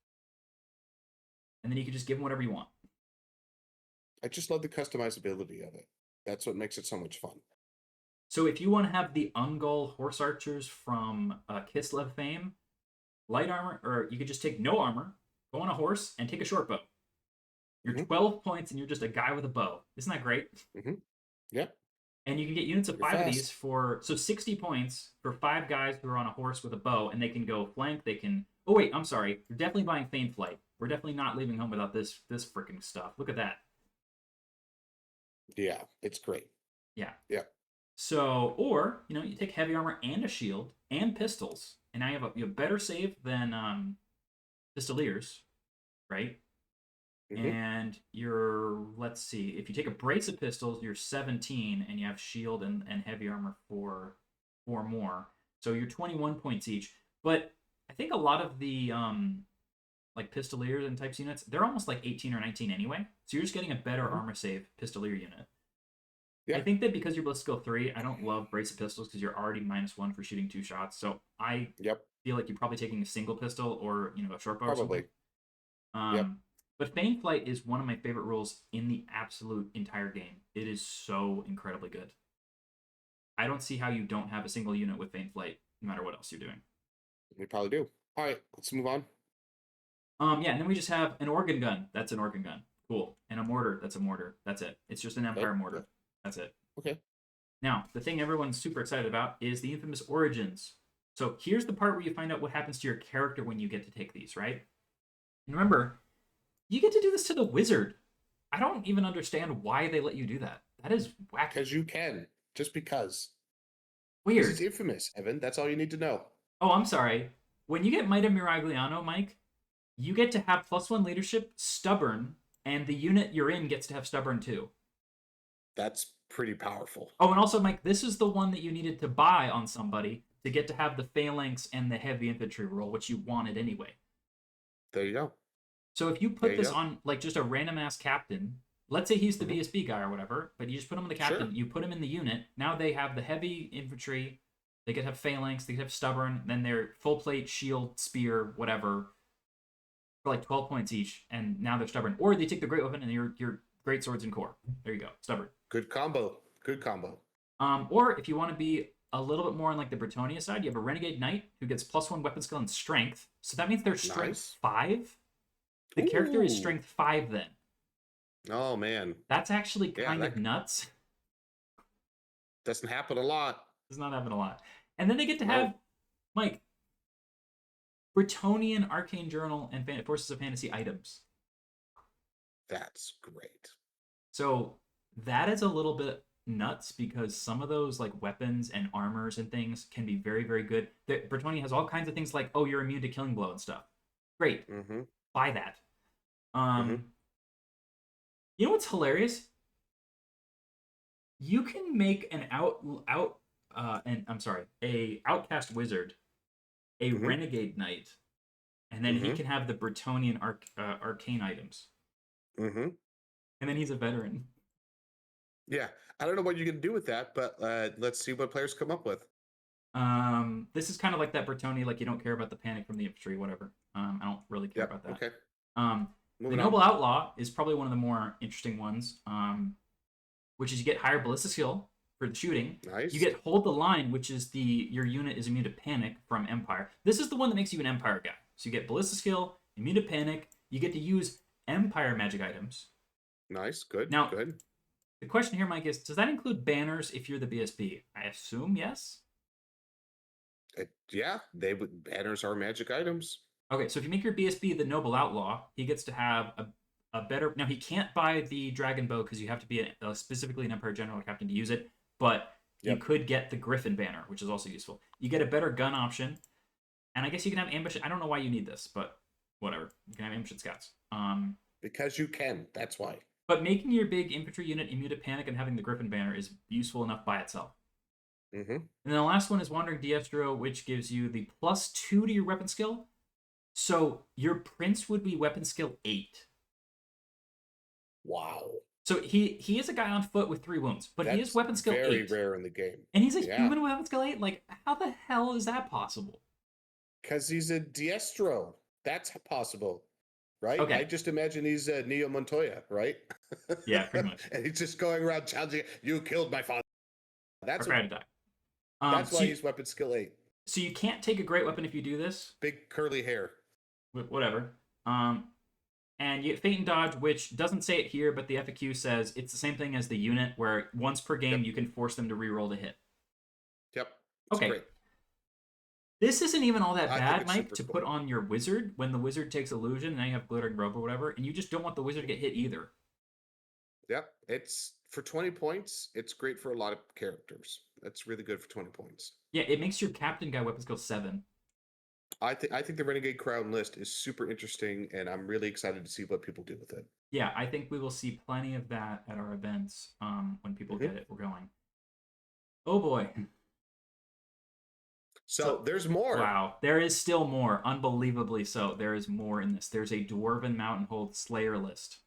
And then you can just give him whatever you want. I just love the customizability of it. That's what makes it so much fun. So if you want to have the Ungol horse archers from Kislev fame, light armor, or you could just take no armor, go on a horse, and take a short bow. You're 12 points and you're just a guy with a bow. Isn't that great? Mm-hmm. Yep. And you can get units of 5 of these for 60 points for 5 guys who are on a horse with a bow, and they can go flank. They can. Oh wait, I'm sorry. You're definitely buying Feigned Flight. We're definitely not leaving home without this freaking stuff. Look at that. Yeah, it's great. Yeah. Yeah. So, or you take heavy armor and a shield and pistols, and now you have better save than Pistoliers, right? Mm-hmm. And let's see, if you take a brace of pistols, you're 17, and you have shield and heavy armor for 4 more. So you're 21 points each. But I think a lot of the like Pistoliers and types units, they're almost like 18 or 19 anyway. So you're just getting a better armor save Pistolier unit. Yeah. I think that because you're skill 3, I don't love brace of pistols because you're already -1 for shooting 2 shots. So I feel like you're probably taking a single pistol or a short bow. Probably. Or something. But Feigned Flight is one of my favorite rules in the absolute entire game. It is so incredibly good. I don't see how you don't have a single unit with Feigned Flight, no matter what else you're doing. We probably do. All right, let's move on. Yeah, and then we just have an organ gun. That's an organ gun. Cool. And a mortar. That's a mortar. That's it. It's just an Empire mortar. That's it. Okay. Now, the thing everyone's super excited about is the infamous Origins. So here's the part where you find out what happens to your character when you get to take these, right? And remember, you get to do this to the wizard. I don't even understand why they let you do that. That is wacky. Because you can. Just because. Weird. This is infamous, Evan. That's all you need to know. Oh, I'm sorry. When you get Might of Miragliano, Mike, you get to have +1 leadership, stubborn, and the unit you're in gets to have stubborn too. That's pretty powerful. Oh, and also, Mike, this is the one that you needed to buy on somebody to get to have the phalanx and the heavy infantry roll, which you wanted anyway. There you go. So if you put this on like just a random ass captain, let's say he's the BSB guy or whatever, but you just put him on the captain, you put him in the unit, now they have the heavy infantry, they could have phalanx, they could have stubborn, then they're full plate, shield, spear, whatever, for like 12 points each, and now they're stubborn. Or they take the great weapon and your great swords and core. There you go, stubborn. Good combo. Good combo. Or if you want to be a little bit more on like the Bretonnia side, you have a Renegade Knight who gets +1 weapon skill and strength. So that means they're strength 5. The character is strength 5 then. Oh, man. That's actually kind of nuts. Doesn't happen a lot. Does not happen a lot. And then they get to have, Mike, Bretonnian Arcane Journal and Forces of Fantasy items. That's great. So that is a little bit nuts because some of those like weapons and armors and things can be very, very good. Bretonnia has all kinds of things like, oh, you're immune to killing blow and stuff. Great. Mm-hmm. Buy that. You know what's hilarious? You can make an a outcast wizard, a renegade knight, and then he can have the Bretonnian arcane items. And then he's a veteran. Yeah, I don't know what you're gonna do with that, but let's see what players come up with. This is kind of like that Bretonnia, like you don't care about the panic from the infantry, whatever. I don't really care about that. Okay. The Noble Outlaw is probably one of the more interesting ones, which is you get higher ballistic skill for the shooting. Nice. You get Hold the Line, which is your unit is immune to panic from Empire. This is the one that makes you an Empire guy. So you get ballistic skill, immune to panic. You get to use Empire magic items. Nice. Good. Now, Good. the question here, Mike, is does that include banners if you're the BSB? I assume yes. Yeah, they would. Banners are magic items. Okay, so if you make your BSB the Noble Outlaw, he gets to have a better. Now, he can't buy the Dragon Bow because you have to be specifically an Empire General or Captain to use it, but you Yep. could get the Griffin banner, which is also useful. You get a better gun option, and I guess you can have ambush. I don't know why you need this, but whatever. You can have ambush and scouts. Because you can. That's why. But making your big infantry unit immune to panic and having the Griffin banner is useful enough by itself. Mm-hmm. And then the last one is Wandering Diestro, which gives you the +2 to your weapon skill. So your prince would be weapon skill 8. Wow. So he is a guy on foot with 3 wounds, but he is That's weapon skill very 8. rare in the game. And he's a Yeah. human with weapon skill 8? Like, how the hell is that possible? Because he's a Diestro. That's possible. Right? Okay. I just imagine he's Neo Montoya, right? Yeah, pretty much. And he's just going around challenging, you killed my father. That's Prepare to die. that's so why you, he's weapon skill 8. so you can't take a great weapon if you do this. Big curly hair. Whatever. And you get Fate and Dodge, which doesn't say it here, but the FAQ says it's the same thing as the unit, where once per game Yep. you can force them to reroll to hit. Yep. It's Okay. great. This isn't even all that I think bad, it's Mike, super to cool. put on your wizard when the wizard takes illusion, and now you have glittering robe or whatever, and you just don't want the wizard to get hit either. Yep. It's for 20 points. It's great for a lot of characters. That's really good for 20 points. Yeah, it makes your captain guy weapon skill 7. I think the Renegade Crown list is super interesting, and I'm really excited to see what people do with it. Yeah, I think we will see plenty of that at our events when people get it. We're going. Oh boy. So there's more. Wow, there is still more. Unbelievably so. There is more in this. There's a Dwarven Mountain Hold Slayer list.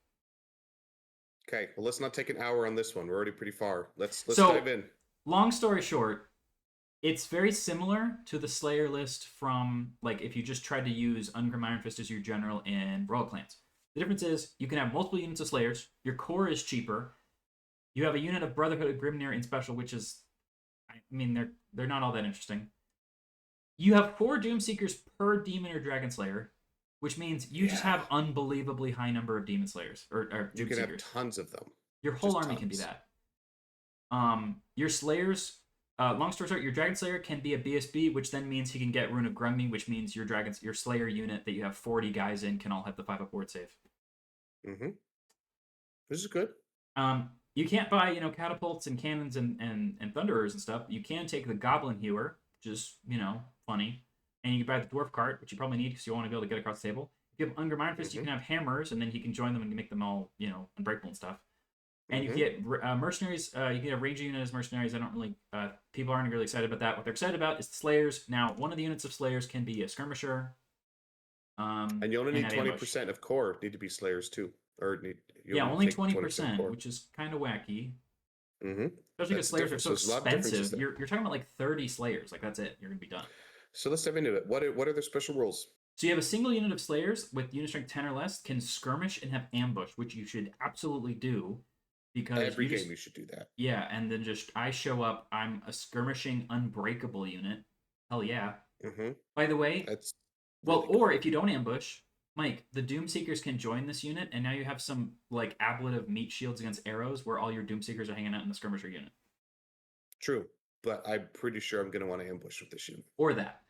Okay, well, let's not take an hour on this one. We're already pretty far. Let's So- dive in. Long story short, it's very similar to the Slayer list from, like, if you just tried to use Ungrim Iron Fist as your general in Royal Clans. The difference is you can have multiple units of Slayers. Your core is cheaper. You have a unit of Brotherhood of Grimnir in special, which is, I mean, they're not all that interesting. You have 4 Doomseekers per Demon or Dragon Slayer, which means you just have unbelievably high number of Demon Slayers or You can have Doomseekers. tons of them. Your whole Just army can be tons. that. Your Slayers, long story short, your Dragon Slayer can be a BSB, which then means he can get Rune of Grungni, which means your Slayer unit that you have 40 guys in can all have the 5-up ward save. Mm-hmm. This is good. You can't buy, catapults and cannons and thunderers and stuff. You can take the Goblin Hewer, which is, funny. And you can buy the Dwarf Cart, which you probably need because you want to be able to get across the table. If you have Ungrim Iron Fist, you can have hammers, and then he can join them and make them all, unbreakable and stuff. And you get mercenaries. You can have ranger unit as mercenaries. I don't really. People aren't really excited about that. What they're excited about is the Slayers. Now, one of the units of Slayers can be a skirmisher. And you only need have 20% of core need to be Slayers too, or only take 20%, which is kind of wacky. Mm-hmm. Especially That's because Slayers are so difference. There's a lot of differences expensive. there. You're talking about like 30 Slayers. Like that's it. You're gonna be done. So let's dive into it. What are their special rules? So you have a single unit of Slayers with unit strength 10 or less can skirmish and have ambush, which you should absolutely do. Because Every game you should do that. Yeah, and then I show up, I'm a skirmishing unbreakable unit. Hell yeah. Mm-hmm. By the way, That's well, or if you don't ambush, Mike, the Doomseekers can join this unit, and now you have some like ablative meat shields against arrows where all your Doomseekers are hanging out in the skirmisher unit. true, but I'm pretty sure I'm going to want to ambush with this unit. Or that.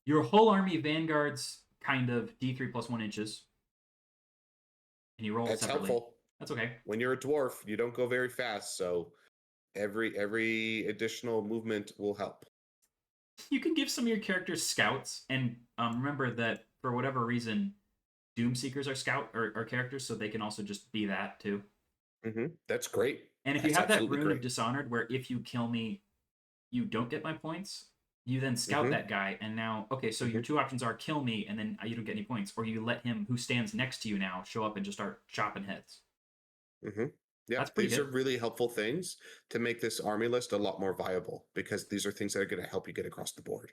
Your whole army vanguards kind of D3 plus 1 inches. And you roll That's separately. helpful. That's okay. When you're a dwarf, you don't go very fast, so every additional movement will help. You can give some of your characters scouts, and remember that for whatever reason, Doomseekers are scout or characters, so they can also just be that too. Mm-hmm. That's great. And if you have that rune of Dishonored, where if you kill me, you don't get my points, you then scout that guy, and now, okay, so your 2 options are kill me, and then you don't get any points, or you let him who stands next to you now show up and just start chopping heads. Mm-hmm. Yeah, That's pretty these good. are really helpful things to make this army list a lot more viable, because these are things that are going to help you get across the board.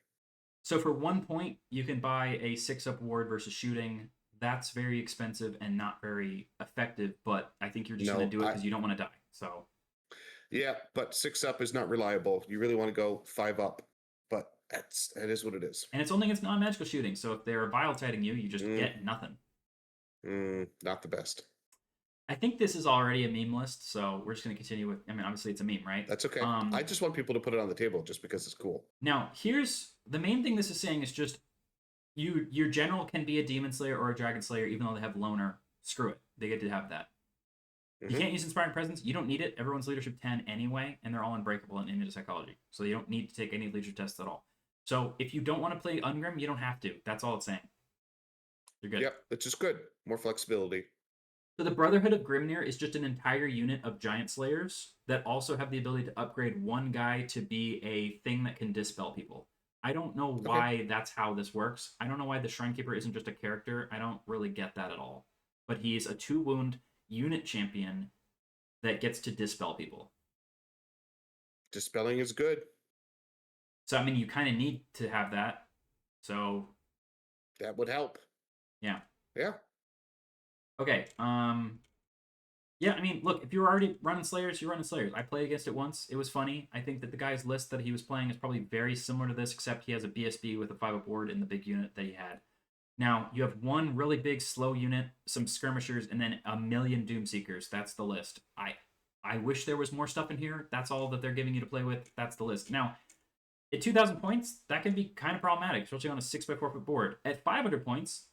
So for 1 point, you can buy a 6-up ward versus shooting. That's very expensive and not very effective, but I think you're just going to do it because you don't want to die. So yeah, but 6-up is not reliable. You really want to go 5-up, but that is what it is. And it's only against non-magical shooting, so if they're vile tiding you, you just get nothing. Not the best. I think this is already a meme list, so we're just going to continue with. I mean, obviously it's a meme, right? That's okay. I just want people to put it on the table just because it's cool. Now, here's the main thing this is saying is just your general can be a demon slayer or a dragon slayer, even though they have loner. Screw it, they get to have that. You can't use inspiring presence. You don't need it. Everyone's leadership 10 anyway, and they're all unbreakable and immune to psychology, so you don't need to take any leadership tests at all. So if you don't want to play Ungrim, you don't have to. That's all it's saying. You're good. Yep, it's just good. More flexibility. So the Brotherhood of Grimnir is just an entire unit of giant slayers that also have the ability to upgrade one guy to be a thing that can dispel people. I don't know why that's how this works. I don't know why the Shrinekeeper isn't just a character. I don't really get that at all. But he's a 2-wound unit champion that gets to dispel people. Dispelling is good. So, I mean, you kind of need to have that. So that would help. Yeah. Yeah. Okay. Yeah, I mean, look, if you're already running Slayers, you're running Slayers. I played against it once. It was funny. I think that the guy's list that he was playing is probably very similar to this, except he has a BSB with a 5-up ward in the big unit that he had. Now, you have one really big slow unit, some skirmishers, and then a million Doomseekers. That's the list. I wish there was more stuff in here. That's all that they're giving you to play with. That's the list. Now, at 2,000 points, that can be kind of problematic, especially on a 6x4 board. At 500 points,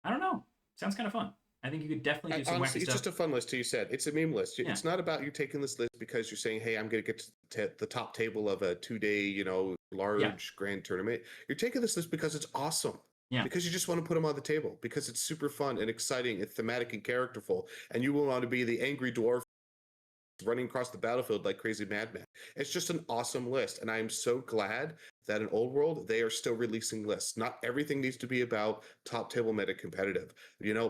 I don't know. Sounds kind of fun. I think you could definitely do some honestly, wacky it's stuff. just a fun list, you said. It's a meme list. Yeah. It's not about you taking this list because you're saying, hey, I'm going to get to the top table of a 2-day, large grand tournament. You're taking this list because it's awesome. Yeah. Because you just want to put them on the table. Because it's super fun and exciting and thematic and characterful. And you will want to be the angry dwarf running across the battlefield like crazy madman. It's just an awesome list. And I am so glad that in Old World, they are still releasing lists. Not everything needs to be about top table meta competitive.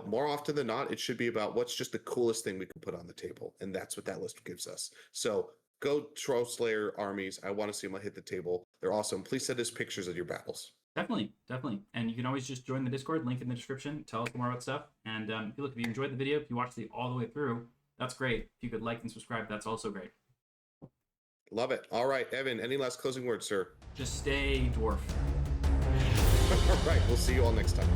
More often than not, it should be about what's just the coolest thing we can put on the table. And that's what that list gives us. So go Troll Slayer armies. I want to see them hit the table. They're awesome. Please send us pictures of your battles. Definitely. And you can always just join the Discord, link in the description, tell us more about stuff. And if you enjoyed the video, if you watched it all the way through, that's great. If you could like and subscribe, that's also great. Love it. All right, Evan, any last closing words, sir? Just stay dwarf. All right, we'll see you all next time.